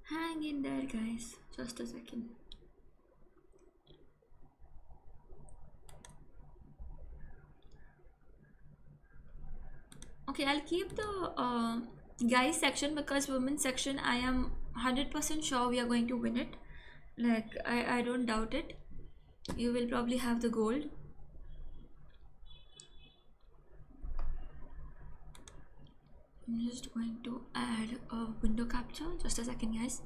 Hang in there, guys. Just a second. Okay, I'll keep the guys section, because women's section I am 100% sure we are going to win it. Like, I don't doubt it. You will probably have the gold. I'm just going to add a window capture. Just a second, guys.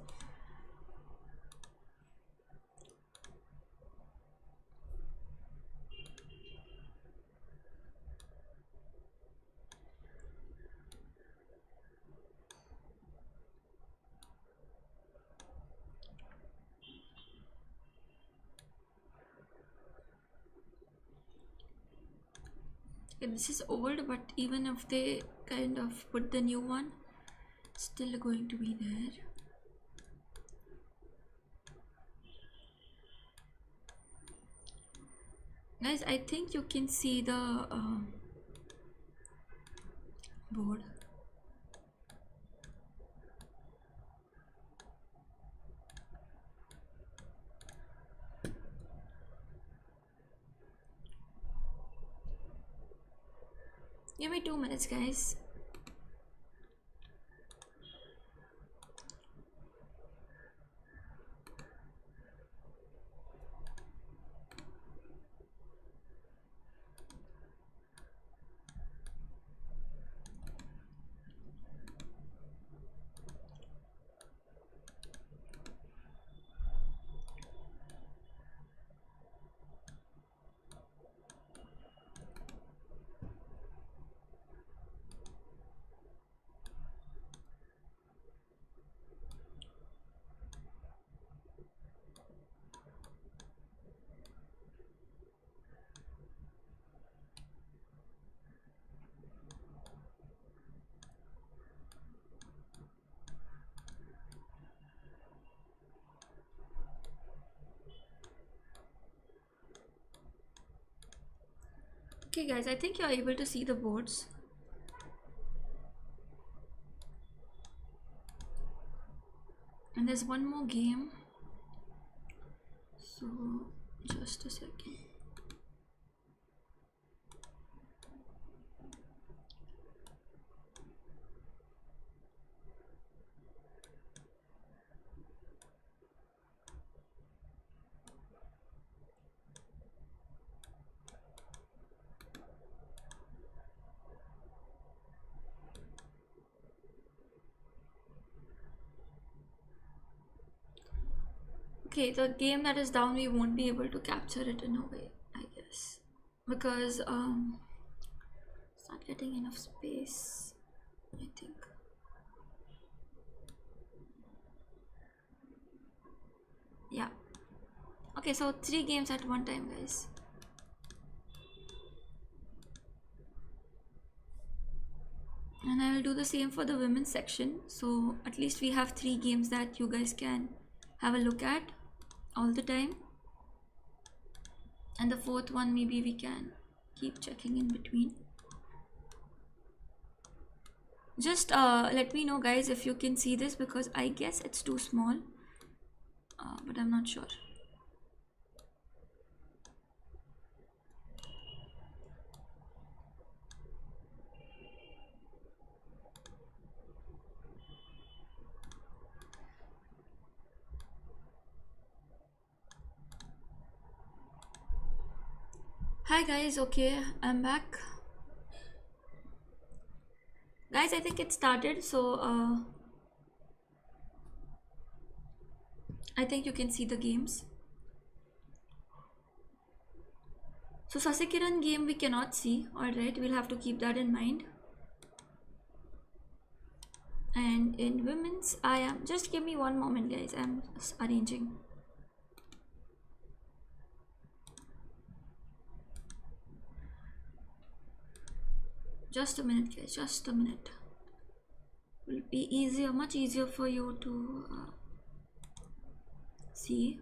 Okay, this is old, but even if they kind of put the new one, still going to be there. Guys, I think you can see the board. Give me 2 minutes, guys. Okay guys, I think you're able to see the boards. And there's one more game. So just a second. Okay, the game that is down, we won't be able to capture it in a way, I guess, because it's not getting enough space, I think. Yeah. Okay, so 3 games at one time, guys. And I will do the same for the women's section. So at least we have 3 games that you guys can have a look at all the time. And the 4th one, maybe we can keep checking in between. Just let me know, guys, if you can see this, because I guess it's too small, but I'm not sure. Hi guys, okay, I'm back. Guys, I think it started, so I think you can see the games. So Sasikiran game we cannot see, alright, we'll have to keep that in mind. And in women's, I am, just give me one moment guys, I'm arranging. Just a minute guys, just a minute. Will be easier, much easier for you to see.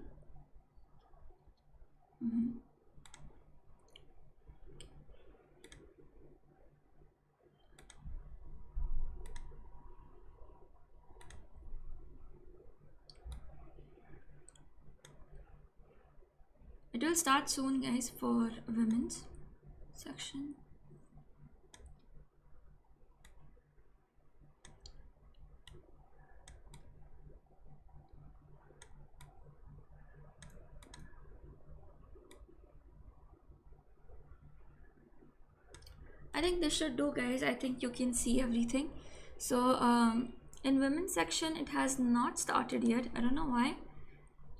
It will start soon guys for women's section. I think this should do guys, I think you can see everything. So in women's section it has not started yet, I don't know why.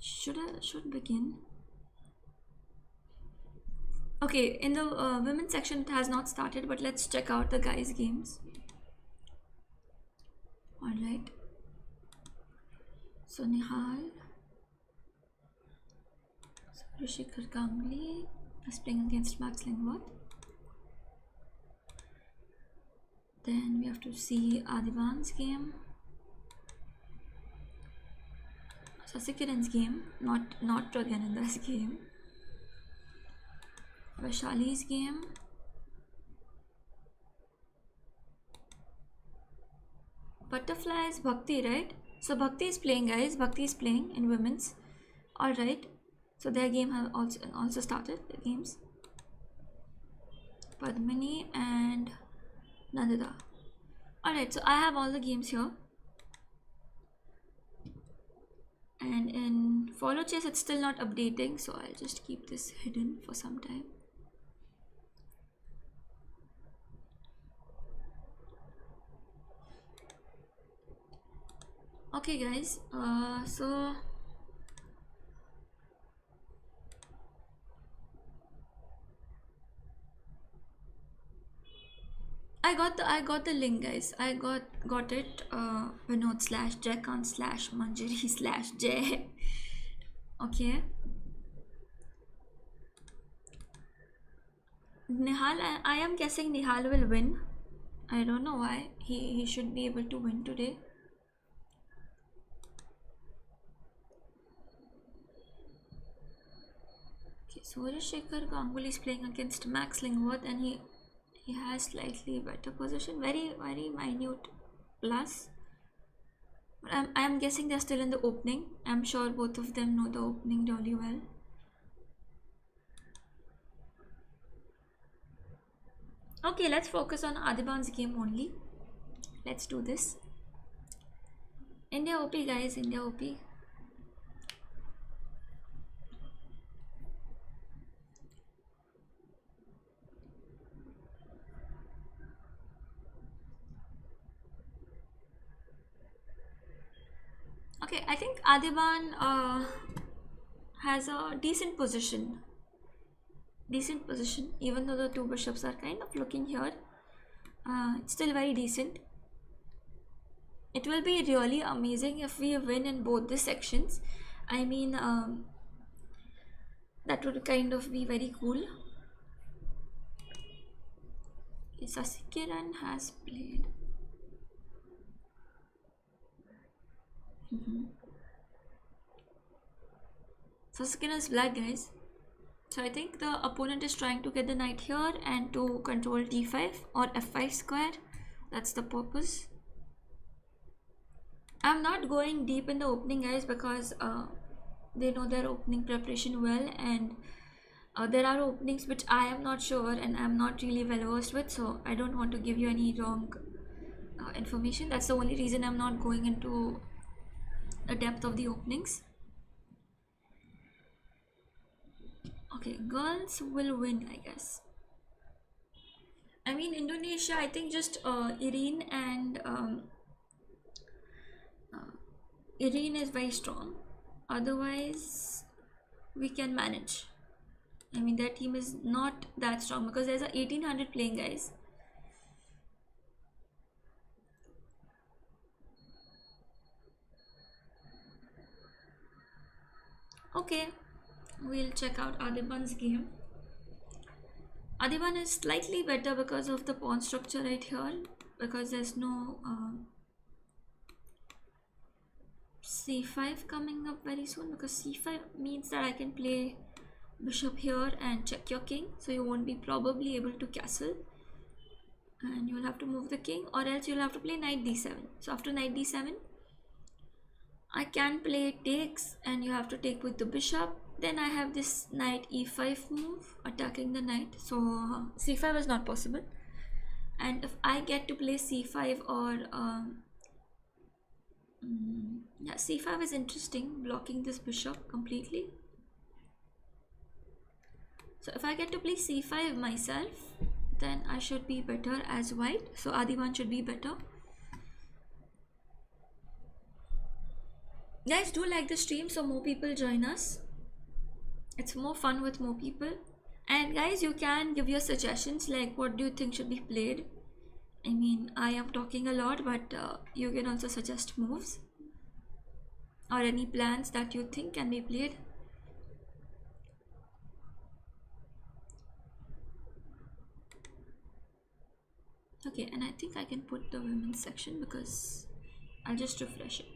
Should begin. Okay, in the women's section it has not started, but let's check out the guys games. Alright, so Nihal, Rishikar Gangli is playing against Max Lingworth. Then we have to see Adiban's game, Sasikiran's game, not Pragyananda's game, Vaishali's game, Butterfly is Bhakti, right? So Bhakti is playing guys, Bhakti is playing in women's. Alright, so their game has also started, the games. Padmini and Nandita. Alright, so I have all the games here. And in follow chess it's still not updating, so I'll just keep this hidden for some time. Okay guys, so I got the link guys, I got it. Vinod/Jekon/Manjari/J. Okay, Nihal, I am guessing Nihal will win. I don't know why, he should be able to win today. Okay, Surya Ganguly is playing against Max Lingworth, and he has slightly better position. Very minute plus. But I'm guessing they're still in the opening. I'm sure both of them know the opening really well. Okay, let's focus on Adiban's game only. Let's do this. India OP, guys. India OP. Okay, I think Adiban has a decent position. Even though the two bishops are kind of looking here. It's still very decent. It will be really amazing if we win in both the sections. I mean, that would kind of be very cool. Sasikiran has played. Sasikiran is black, guys. So I think the opponent is trying to get the knight here and to control d5 or f5 square. That's the purpose. I'm not going deep in the opening, guys, because they know their opening preparation well, and there are openings which I am not sure and I'm not really well versed with, so I don't want to give you any wrong information. That's the only reason I'm not going into the depth of the openings. Okay, girls will win, I guess. I mean, Indonesia, I think just Irene and Irene is very strong. Otherwise, we can manage. I mean, their team is not that strong because there's a 1800 playing, guys. Okay, we'll check out Adiban's game. Adiban is slightly better because of the pawn structure right here, because there's no c5 coming up very soon, because c5 means that I can play bishop here and check your king, so you won't be probably able to castle and you'll have to move the king, or else you'll have to play knight d7. So after knight d7 I can play takes and you have to take with the bishop. Then I have this knight e5 move attacking the knight, so c5 is not possible. And if I get to play c5 or yeah, c5 is interesting, blocking this bishop completely. So if I get to play c5 myself, then I should be better as white. So Adiban should be better. Guys, do like the stream so more people join us. It's more fun with more people. And guys, you can give your suggestions, like what do you think should be played. I mean, I am talking a lot, but you can also suggest moves or any plans that you think can be played. Okay, and I think I can put the women's section because I'll just refresh it.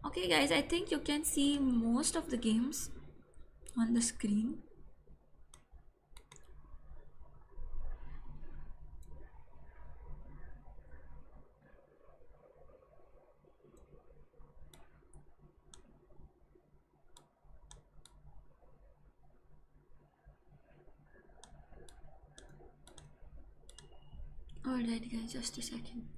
Okay guys, I think you can see most of the games on the screen. Alright guys, just a second.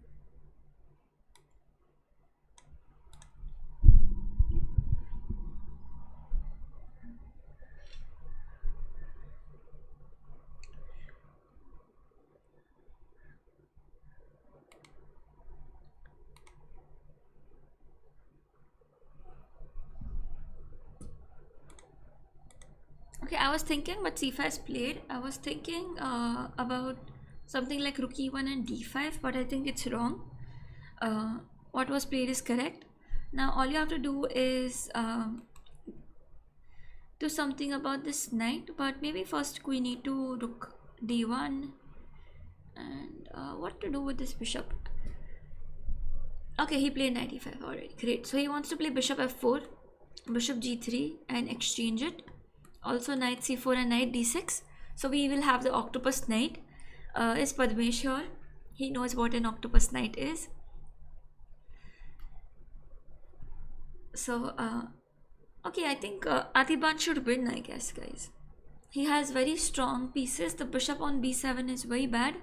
Okay, I was thinking, but c5 is played. I was thinking about something like rook e1 and d5, but I think it's wrong. What was played is correct. Now all you have to do is do something about this knight, but maybe first we need to rook d1 and what to do with this bishop. Okay, he played knight e5 already. Great. So he wants to play bishop f4, bishop g3 and exchange it. Also knight c4 and knight d6. So we will have the octopus knight. Is Padmesh here? He knows what an octopus knight is. So, okay, I think Adiban should win, I guess, guys. He has very strong pieces. The bishop on b7 is very bad.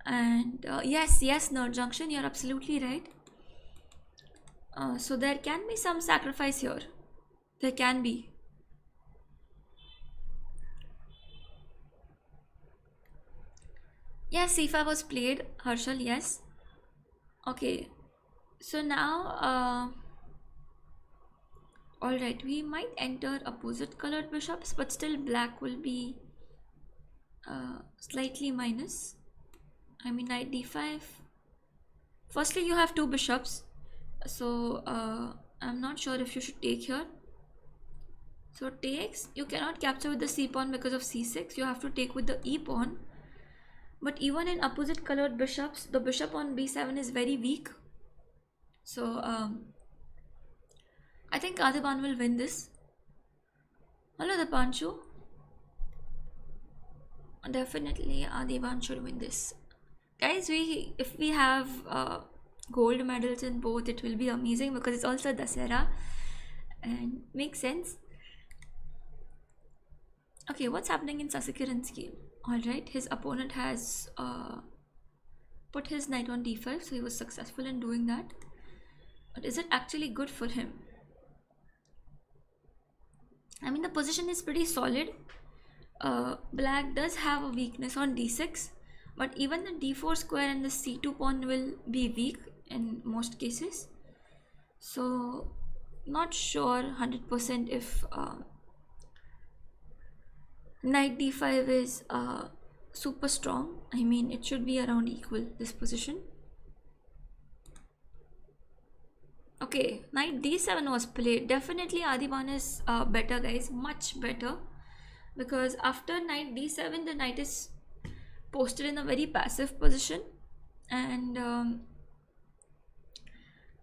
And yes, Nerd Junction, you're absolutely right. So there can be some sacrifice here. There can be. Yes, c5 was played, Harshal, yes. Okay, so now, alright, we might enter opposite colored bishops, but still black will be slightly minus. I mean, knight d5. Firstly, you have two bishops, so I'm not sure if you should take here. So takes, you cannot capture with the c pawn because of c6. You have to take with the e pawn. But even in opposite colored bishops, the bishop on b7 is very weak. So I think Adiban will win this. Hello, the Panchu. Definitely Adiban should win this. Guys, if we have gold medals in both, it will be amazing because it's also Dasera and makes sense. Okay, what's happening in Sasikiran's game? Alright, his opponent has put his knight on d5, so he was successful in doing that. But is it actually good for him? I mean, the position is pretty solid. Black does have a weakness on d6, but even the d4 square and the c2 pawn will be weak in most cases. So, not sure 100% if knight d5 is super strong. I mean, it should be around equal, this position. Okay, knight d7 was played. Definitely Adiban is better, guys, much better, because after knight d7 the knight is posted in a very passive position. And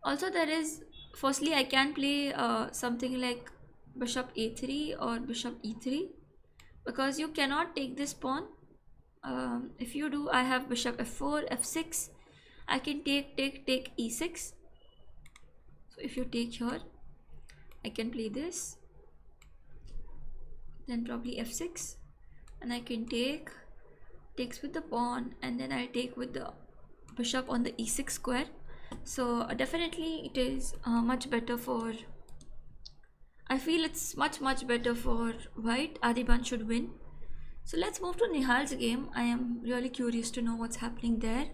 also there is, firstly I can play something like bishop a3 or bishop e3, because you cannot take this pawn. If you do, I have bishop f4, f6. I can take e6. So if you take here, I can play this, then probably f6, and I can takes with the pawn, and then I'll take with the bishop on the e6 square. So definitely it is much better for, I feel it's much better for white. Adiban should win. So let's move to Nihal's game. I am really curious to know what's happening there.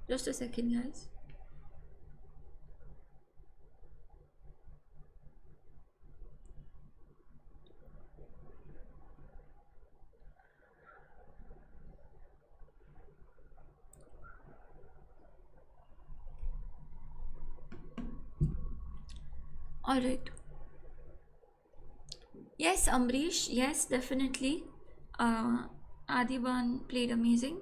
Just a second, guys. All right. Yes, Amrish. Yes, definitely. Adiban played amazing.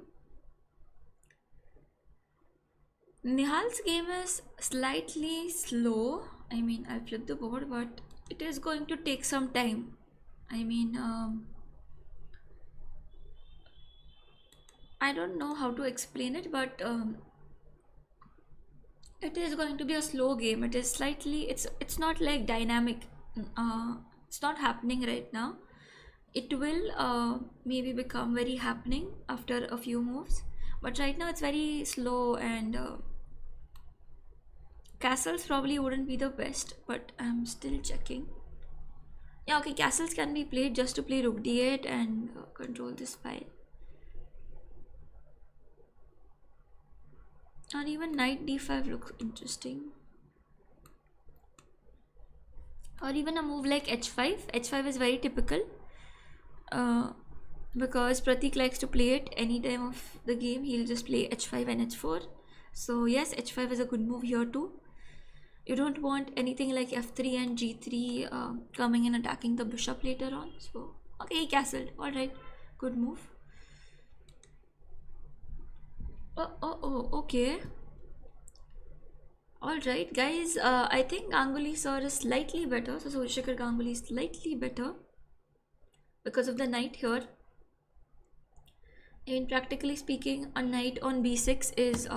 Nihal's game is slightly slow. I mean, I'll flip the board, but it is going to take some time. I mean, I don't know how to explain it, but it is going to be a slow game. It is slightly, it's not like dynamic. It's not happening right now. It will maybe become very happening after a few moves, but right now it's very slow. And castles probably wouldn't be the best, but I'm still checking. Yeah, okay, castles can be played just to play rook d8 and control this file. And even knight d5 looks interesting. Or even a move like h5. h5 is very typical because Pratik likes to play it any time of the game. He'll just play h5 and h4. So yes, h5 is a good move here too. You don't want anything like f3 and g3 coming and attacking the bishop later on. So okay, he castled. All right, good move. Oh, okay. All right, guys. I think Ganguly sir is slightly better. So Shikhar Ganguly is slightly better because of the knight here. And practically speaking, a knight on b6 is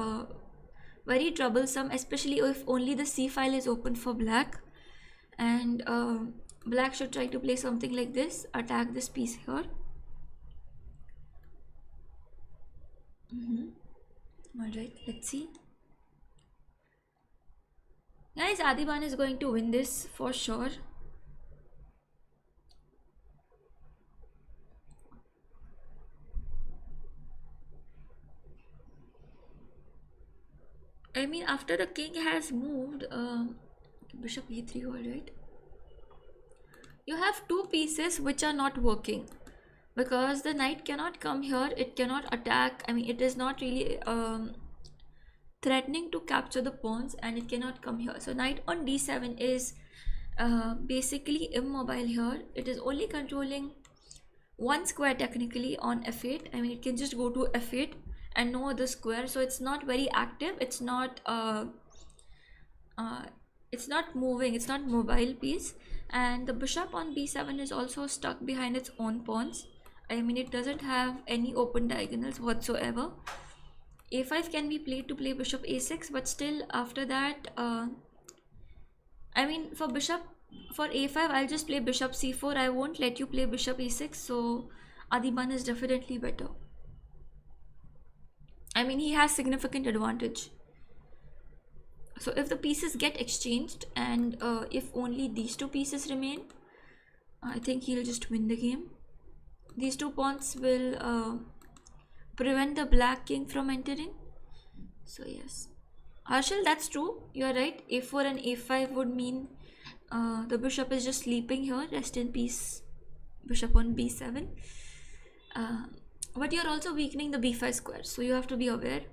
very troublesome, especially if only the c file is open for black. And black should try to play something like this, attack this piece here. All right, let's see. Guys, Adiban is going to win this for sure. I mean, after the king has moved, bishop e3, all right. You have two pieces which are not working because the knight cannot come here. It cannot attack. I mean, it is not really threatening to capture the pawns, and it cannot come here. So knight on d7 is basically immobile here. It is only controlling one square technically on f8. I mean, it can just go to f8 and no other square, so it's not very active. It's not moving, it's not mobile piece. And the bishop on b7 is also stuck behind its own pawns. I mean, it doesn't have any open diagonals whatsoever. a5 can be played to play bishop a6, but still after that I mean, for a5 I'll just play bishop c4. I won't let you play bishop e6. So Adiban is definitely better. I mean, he has significant advantage. So if the pieces get exchanged and if only these two pieces remain, I think he'll just win the game. These two pawns will prevent the black king from entering. So yes, Harshal, that's true. You're right. a4 and a5 would mean the bishop is just sleeping here. Rest in peace, bishop on b7. But you're also weakening the b5 square, so you have to be aware.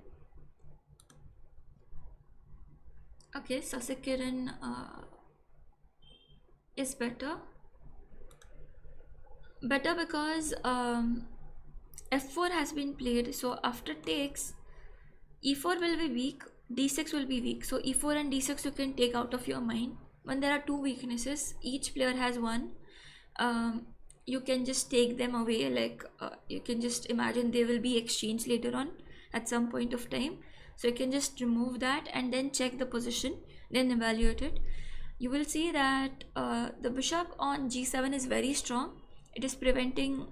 Okay, Sasikiran is better because f4 has been played. So after takes, e4 will be weak, d6 will be weak. So e4 and d6 you can take out of your mind. When there are two weaknesses, each player has one, you can just take them away. Like you can just imagine they will be exchanged later on at some point of time. So you can just remove that and then check the position, then evaluate it. You will see that the bishop on g7 is very strong. It is preventing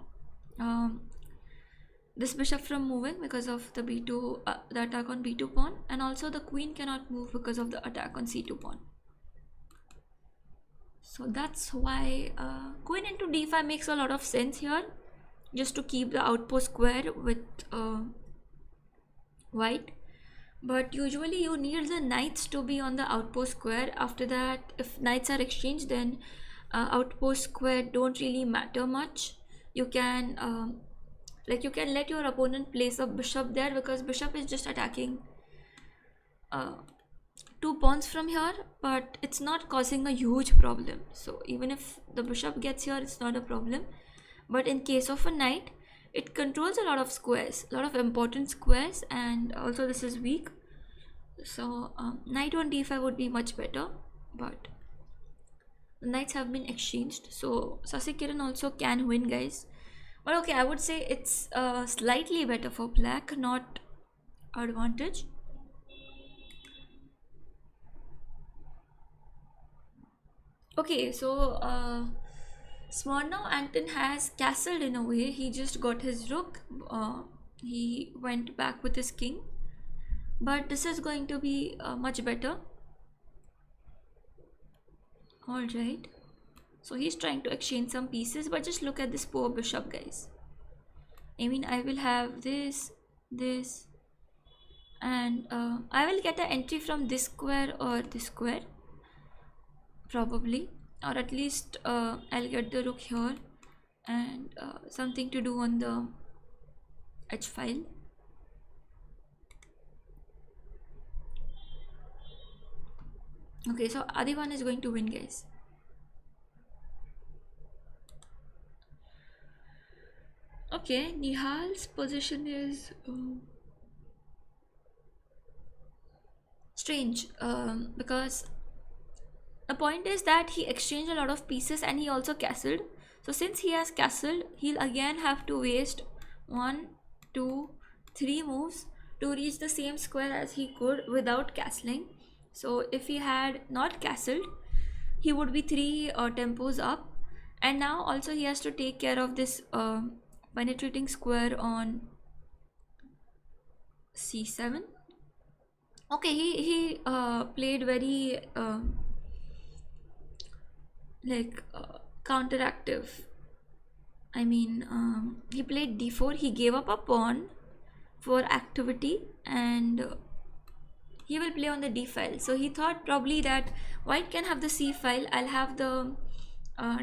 this bishop from moving because of the b2 the attack on b2 pawn, and also the queen cannot move because of the attack on c2 pawn. So that's why queen into d5 makes a lot of sense here, just to keep the outpost square with white. But usually you need the knights to be on the outpost square. After that, if knights are exchanged, then outpost square don't really matter much. You can like you can let your opponent place a bishop there, because bishop is just attacking two pawns from here, but it's not causing a huge problem. So even if the bishop gets here, it's not a problem. But in case of a knight, it controls a lot of squares, a lot of important squares, and also this is weak. So knight on d5 would be much better, but the knights have been exchanged. So Sasikiran also can win, guys. But okay, I would say it's slightly better for black, not advantage. Okay, so Smirnov Anton has castled in a way. He just got his rook. He went back with his king. But this is going to be much better. Alright. So he's trying to exchange some pieces. But just look at this poor bishop, guys. I mean, I will have this, this. And I will get an entry from this square or this square. Probably. Or at least I'll get the rook here. And something to do on the h file. Okay, so Adivan is going to win, guys. Okay, Nihal's position is strange, because the point is that he exchanged a lot of pieces and he also castled. So since he has castled, he'll again have to waste one, two, three moves to reach the same square as he could without castling. So if he had not castled, he would be three tempos up. And now also he has to take care of this penetrating square on c7. Okay, he played very like counteractive. I mean, he played d4. He gave up a pawn for activity, and he will play on the d file. So he thought probably that white can have the c file, I'll have the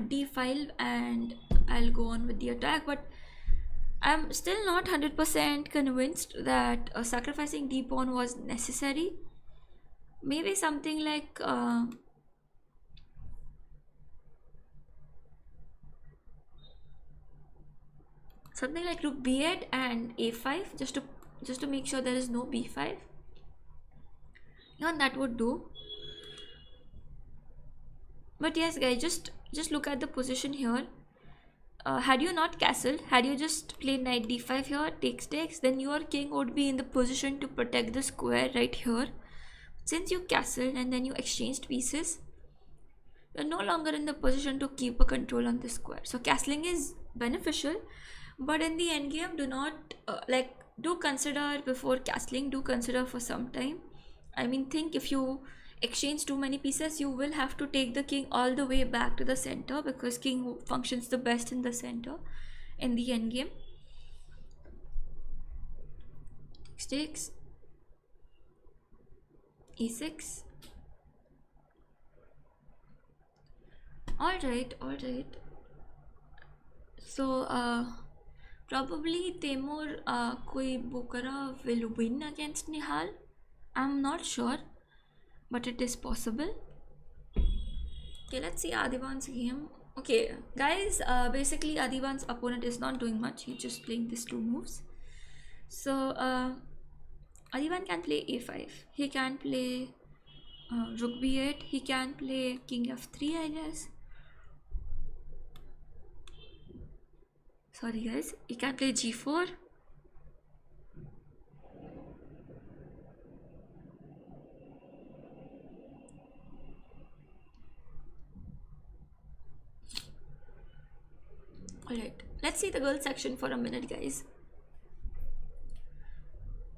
d file, and I'll go on with the attack. But I'm still not 100% convinced that sacrificing d pawn was necessary. Maybe something like rook b8 and a5, just to make sure there is no b5. And that would do. But yes, guys, just look at the position here. Had you not castled, had you just played knight d5 here, takes, then your king would be in the position to protect the square right here. Since you castled and then you exchanged pieces, you're no longer in the position to keep a control on the square. So castling is beneficial, but in the endgame, do not do consider before castling. Do consider for some time. I mean, think if you exchange too many pieces, you will have to take the king all the way back to the center, because king functions the best in the center in the endgame. Takes e6. All right. So probably Temur Bukara will win against Nihal. I'm not sure, but it is possible. Okay, let's see Adivan's game. Okay, guys, basically Adivan's opponent is not doing much. He's just playing these two moves. So Adivan can play a5. He can play rook b8. He can play king f3, I guess. Sorry, guys. He can play g4. Alright, let's see the girls section for a minute, guys.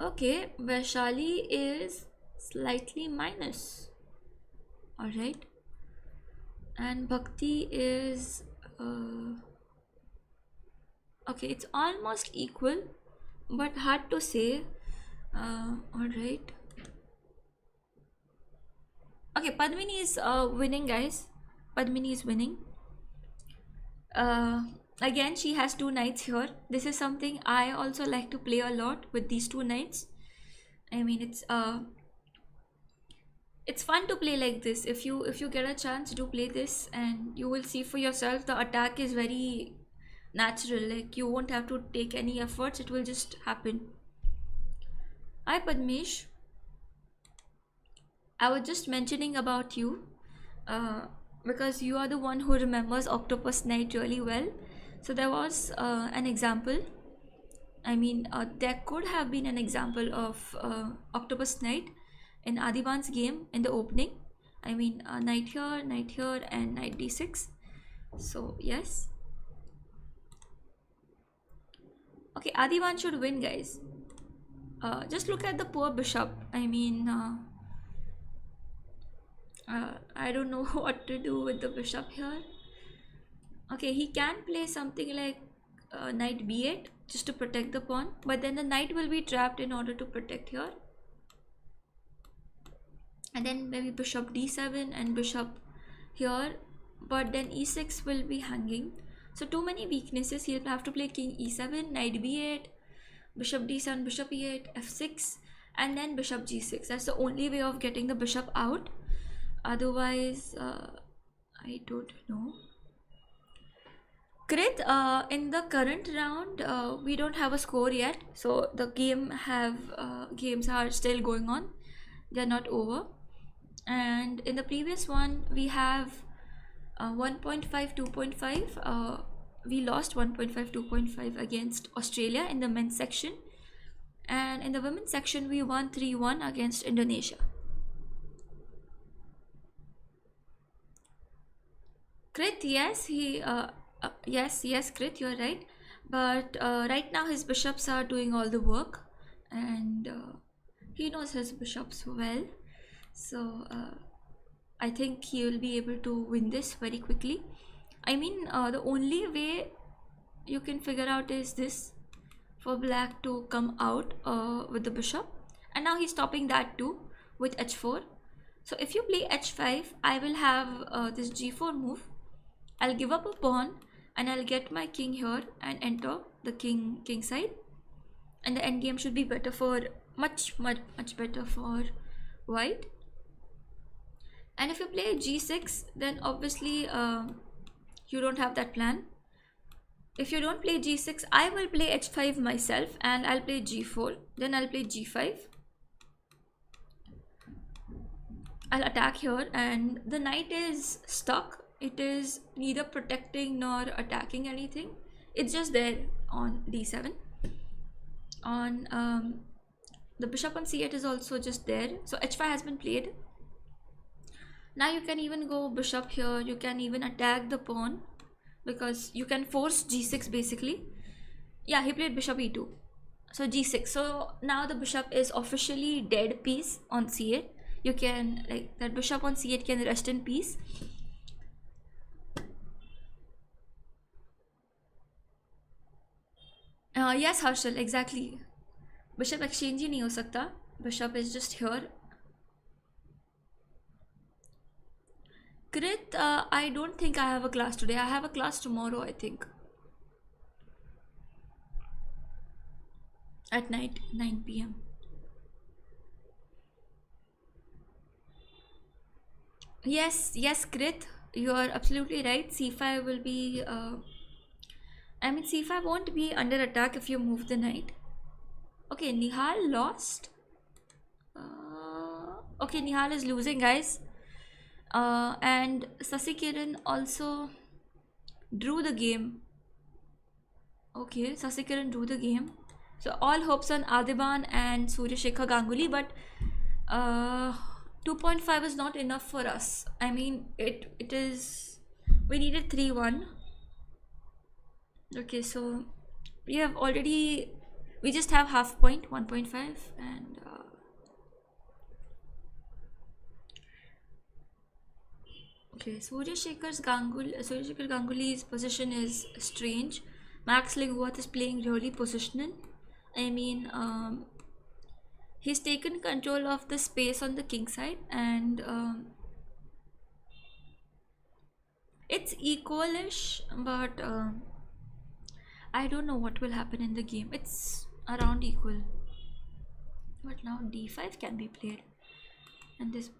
Okay, Vaishali is slightly minus. Alright. And Bhakti is okay, it's almost equal, but hard to say. Alright. Okay, Padmini is winning, guys. Padmini is winning. Again, she has two knights here. This is something I also like to play a lot with these two knights. I mean, it's fun to play like this. If you get a chance to play this, and you will see for yourself, the attack is very natural. Like, you won't have to take any efforts, it will just happen. Hi Padmesh, I was just mentioning about you because you are the one who remembers Octopus Knight really well. So there was an example. I mean, there could have been an example of Octopus Knight in Adivan's game in the opening. I mean, knight here, and knight d6. So yes. Okay, Adivan should win, guys. Just look at the poor bishop. I mean, I don't know what to do with the bishop here. Okay, he can play something like knight b8 just to protect the pawn, but then the knight will be trapped in order to protect here. And then maybe bishop d7 and bishop here, but then e6 will be hanging. So too many weaknesses. He'll have to play king e7, knight b8, bishop d7, bishop e8, f6, and then bishop g6. That's the only way of getting the bishop out. Otherwise, I don't know. Krit, in the current round, we don't have a score yet, so the games are still going on. They're not over. And in the previous one, we have 1.5, 2.5. We lost 1.5, 2.5 against Australia in the men's section, and in the women's section, we won 3-1 against Indonesia. Krit, yes, yes, Krit, you're right. But right now his bishops are doing all the work, and he knows his bishops well. So I think he will be able to win this very quickly. I mean, the only way you can figure out is this, for black to come out with the bishop, and now he's stopping that too with h4. So if you play h5, I will have this g4 move. I'll give up a pawn and I'll get my king here and enter the king side, and the endgame should be better for much better for white. And if you play g6, then obviously you don't have that plan. If you don't play g6, I will play h5 myself, and I'll play g4, then I'll play g5. I'll attack here, and the knight is stuck. It is neither protecting nor attacking anything. It's just there on d7. On the bishop on c8 is also just there. So h5 has been played. Now you can even go bishop here. You can even attack the pawn, because you can force g6 basically. Yeah, he played bishop e2. So g6. So now the bishop is officially dead piece on c8. You can, like, that bishop on c8 can rest in peace. Yes, Harshal, exactly. Bishop exchange ही नहीं हो सकता. Bishop is just here. Krit, I don't think I have a class today. I have a class tomorrow, I think. At night, 9 p.m. Yes, Krit, you are absolutely right. c5 will be... I mean, c5 won't be under attack if you move the knight. Okay, Nihal lost. Okay, Nihal is losing, guys. And Sasikiran also drew the game. Okay, Sasikiran drew the game. So all hopes on Adiban and Suryashekhar Ganguly, but 2.5 is not enough for us. I mean, it is... We needed 3-1. Okay, so we have already... We just have half point, 1.5, and... Okay, Suryashekhar Ganguly's position is strange. Max Lingworth is playing really positional. I mean, he's taken control of the space on the king side, and it's equalish, but I don't know what will happen in the game. It's around equal, but now d5 can be played, and this...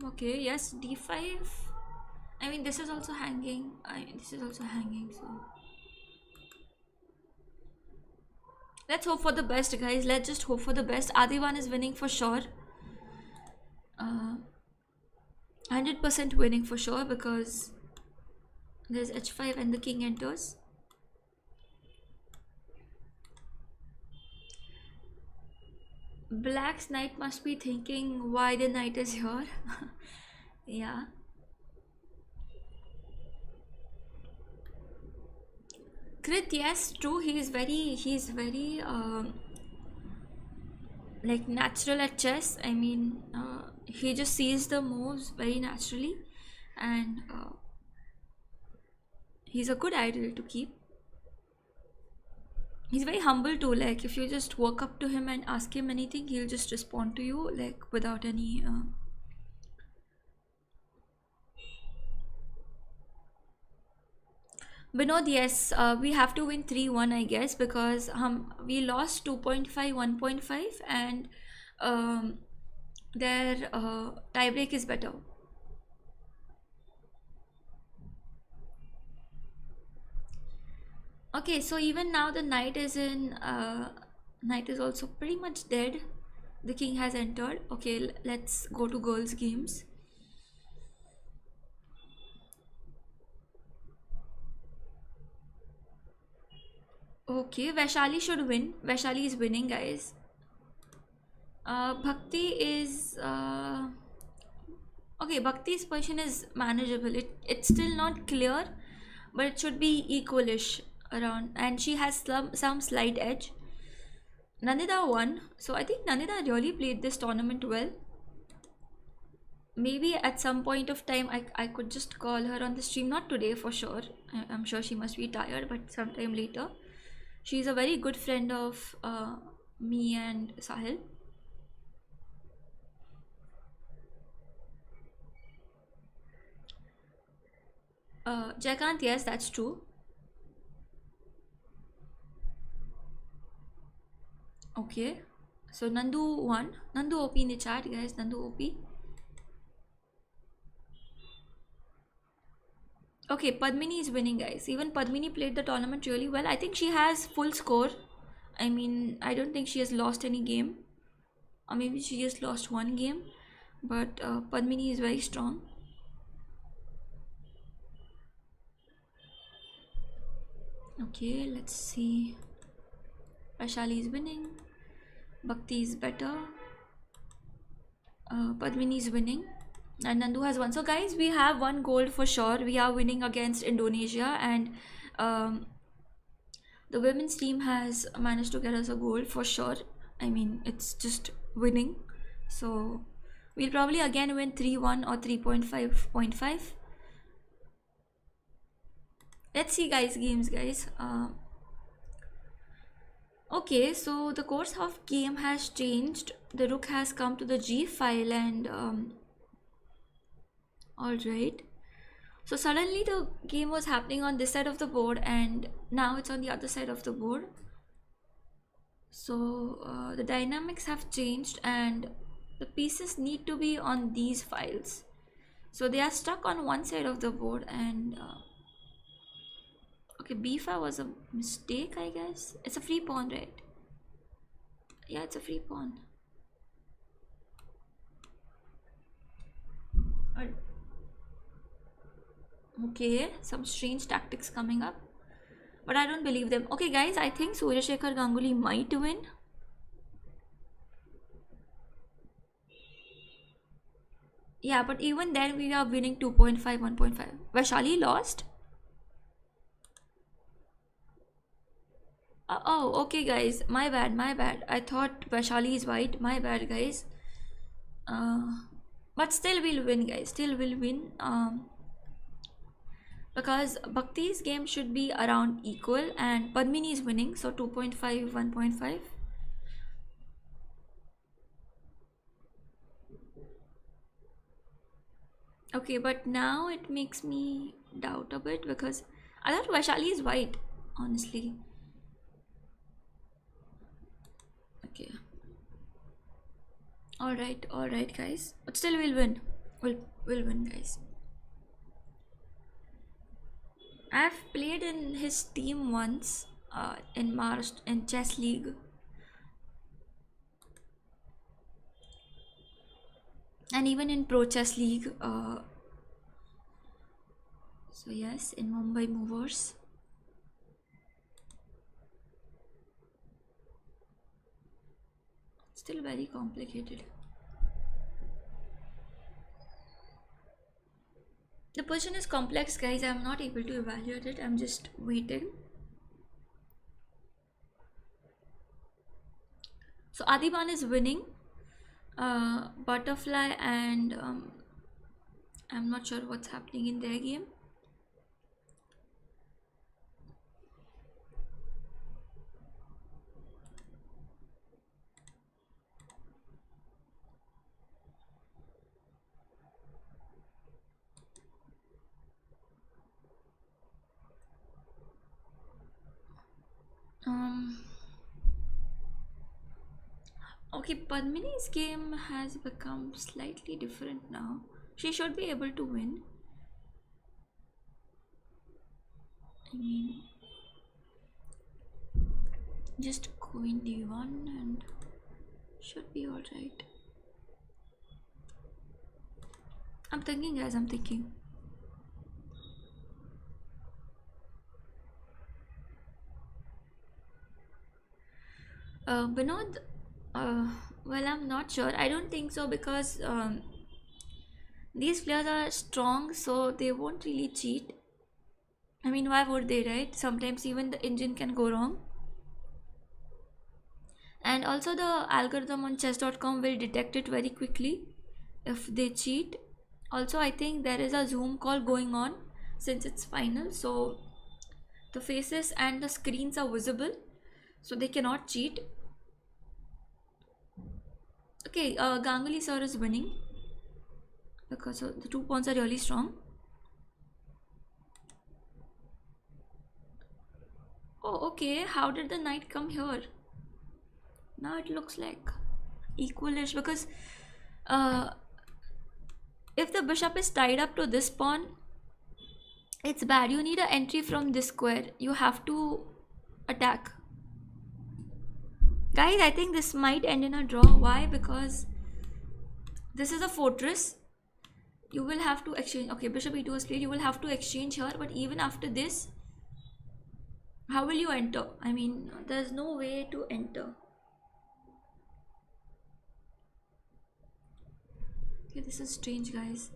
Okay, yes, d5. I mean, this is also hanging. This is also hanging, so let's hope for the best, guys. Let's just hope for the best. Adivan is winning for sure. 100% winning for sure, because there's h5 and the king enters. Black's knight must be thinking why the knight is here. Yeah. Krit, yes, true. He's very like natural at chess. I mean, he just sees the moves very naturally, and he's a good idol to keep. He's very humble too. Like, if you just walk up to him and ask him anything, he'll just respond to you, like, without any Vinod, yes, we have to win 3-1, I guess, because we lost 2.5, 1.5, and their tiebreak is better. Okay, so even now the knight is in. Knight is also pretty much dead. The king has entered. Okay, let's go to girls' games. Okay, Vaishali should win. Vaishali is winning, guys. Bhakti is okay. Bhakti's position is manageable. It's still not clear, but it should be equalish around, and she has some slight edge. Nandita won, so I think Nandita really played this tournament well. Maybe at some point of time I could just call her on the stream, not today for sure. I'm sure she must be tired, but sometime later. She's a very good friend of me and Sahil. Jackant, yes, that's true. Okay. So Nandu won. Nandu OP in the chat, guys. Nandu OP. Okay, Padmini is winning, guys. Even Padmini played the tournament really well. I think she has full score. I mean, I don't think she has lost any game. Or maybe she just lost one game. But Padmini is very strong. Okay, let's see. Vaishali is winning. Bhakti is better. Padmini is winning. And Nandu has won. So, guys, we have one gold for sure. We are winning against Indonesia, and um, the women's team has managed to get us a gold for sure. I mean, it's just winning. So, we'll probably again win 3-1 or 3.5.5. Let's see, guys, games, guys. Okay, so the course of game has changed. The rook has come to the g file, and all right. So suddenly the game was happening on this side of the board, and now it's on the other side of the board. So the dynamics have changed, and the pieces need to be on these files. So they are stuck on one side of the board, and okay, b5 was a mistake, I guess. It's a free pawn, right? Yeah, it's a free pawn. Okay, some strange tactics coming up, but I don't believe them. Okay, guys, I think Surya Ganguly might win. Yeah, but even then we are winning 2.5, 1.5. Vaishali lost. Oh, okay, guys. My bad, my bad. I thought Vaishali is white. My bad, guys. Uh, but still we'll win, guys. Still we'll win. Because Bhakti's game should be around equal, and Padmini is winning, so 2.5, 1.5. Okay, but now it makes me doubt a bit because I thought Vaishali is white, honestly. Okay. All right, guys. But still, we'll win. We'll win, guys. I've played in his team once, in March in chess league, and even in pro chess league. So yes, in Mumbai Movers. Still very complicated. The position is complex, guys. I'm not able to evaluate it. I'm just waiting. So Adiban is winning. Butterfly and I'm not sure what's happening in their game. Um, Okay, Padmini's game has become slightly different now. She should be able to win. I mean, just queen d1 and should be alright. I'm thinking, guys, I'm thinking. Vinod, well, I'm not sure. I don't think so because these players are strong, so they won't really cheat. I mean, why would they, right? Sometimes even the engine can go wrong. And also, the algorithm on chess.com will detect it very quickly if they cheat. Also, I think there is a Zoom call going on since it's final, so the faces and the screens are visible, so they cannot cheat. Okay, Ganguly sir is winning because the two pawns are really strong. Oh, okay. How did the knight come here? Now it looks like equalish because uh, if the bishop is tied up to this pawn, it's bad. You need an entry from this square. You have to attack. Guys, I think this might end in a draw. Why? Because this is a fortress. You will have to exchange. Okay, bishop e2 was played. You will have to exchange here. But even after this, how will you enter? I mean, there's no way to enter. Okay, this is strange, guys.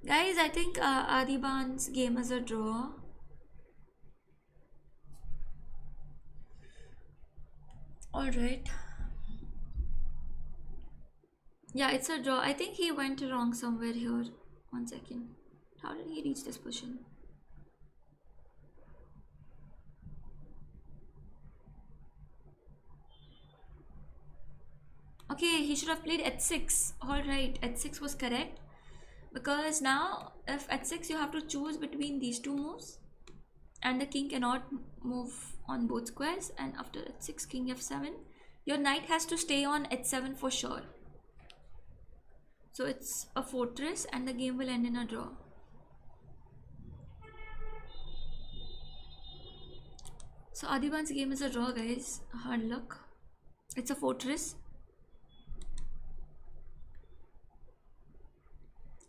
Guys, I think Adiban's game is a draw. Alright. Yeah, it's a draw. I think he went wrong somewhere here. 1 second. How did he reach this position? Okay, he should have played h6. Alright, h6 was correct. Because now, if h6, you have to choose between these two moves. And the king cannot move on both squares. And after h6, king f7, your knight has to stay on h7 for sure. So it's a fortress and the game will end in a draw. So Adiban's game is a draw, guys. Hard luck. It's a fortress.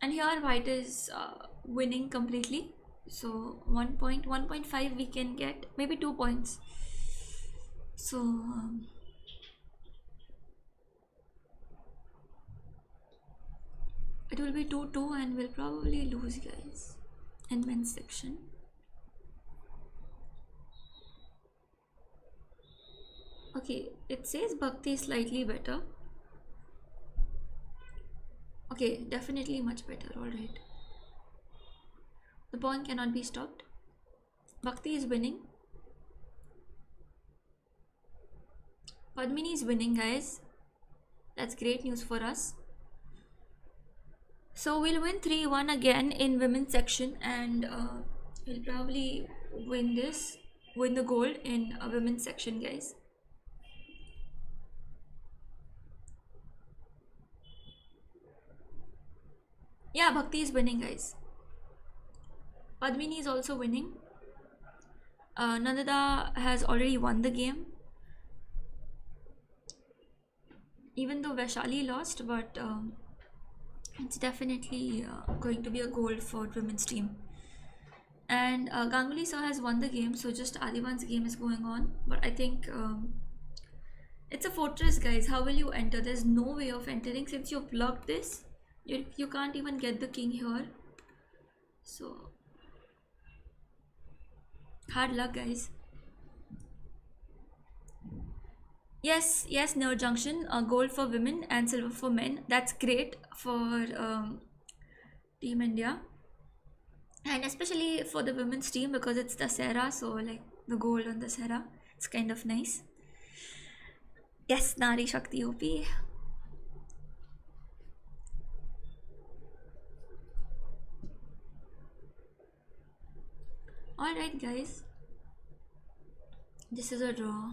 And here white is winning completely. So 1 point, 1.5 we can get. Maybe 2 points. So it will be 2-2 and we'll probably lose, guys, in men's section. Okay, it says Bhakti is slightly better. Okay, definitely much better. Alright. The pawn cannot be stopped. Bhakti is winning. Padmini is winning, guys. That's great news for us. So we'll win 3-1 again in women's section and we'll probably win the gold in a women's section, guys. Yeah, Bhakti is winning, guys. Padmini is also winning. Nandada has already won the game. Even though Vaishali lost, but it's definitely going to be a gold for women's team. And Ganguly sir has won the game, so just Adiban's game is going on. But I think it's a fortress, guys. How will you enter? There's no way of entering since you blocked this. You can't even get the king here. So hard luck, guys. Yes, no junction. Gold for women and silver for men. That's great for Team India. And especially for the women's team because it's the Sarah, so like the gold on the Sarah. It's kind of nice. Yes, Nari Shakti OP. Alright, guys. This is a draw.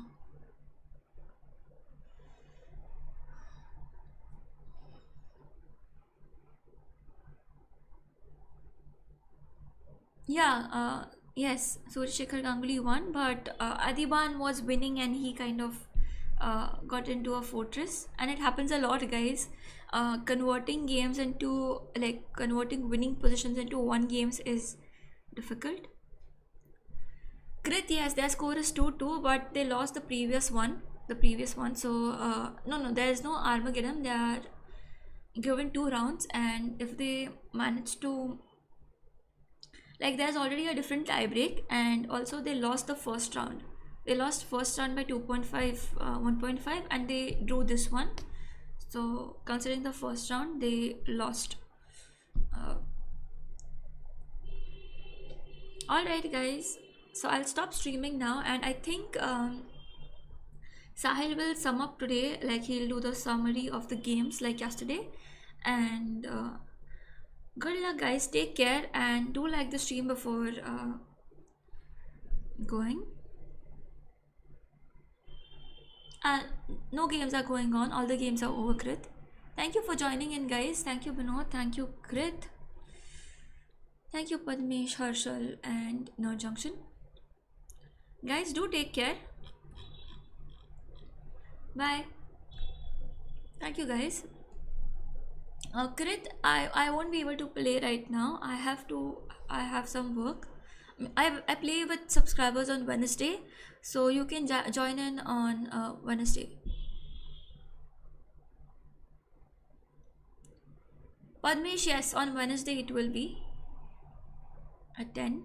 Yeah, yes, Suryasekhar Ganguly won, but Adiban was winning and he kind of got into a fortress. And it happens a lot, guys. Converting games into, like, converting winning positions into one games is difficult. Crit, yes, their score is 2-2, but they lost the previous one. The previous one. So, no, no, there is no Armageddon. They are given 2 rounds, and if they manage to, like, there's already a different tie break, and also they lost the first round. They lost first round by 2.5, 1.5, and they drew this one. So, considering the first round, they lost. Uh, Alright, guys. So, I'll stop streaming now, and I think Sahil will sum up today, like he'll do the summary of the games like yesterday. And good luck, guys. Take care and do like the stream before going. Uh, no games are going on, all the games are over, Krit. Thank you for joining in, guys. Thank you, Binod. Thank you, Krit. Thank you, Padmesh, Harshal, and Nerd Junction. Guys, do take care. Bye. Thank you, guys. Krit, I won't be able to play right now. I have some work. I play with subscribers on Wednesday, so you can join in on Wednesday. Padmesh, yes, on Wednesday it will be at 10.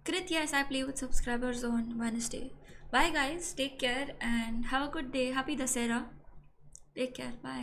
Krit, yes, I play with subscribers on Wednesday. Bye, guys. Take care and have a good day. Happy Dasera. Take care. Bye.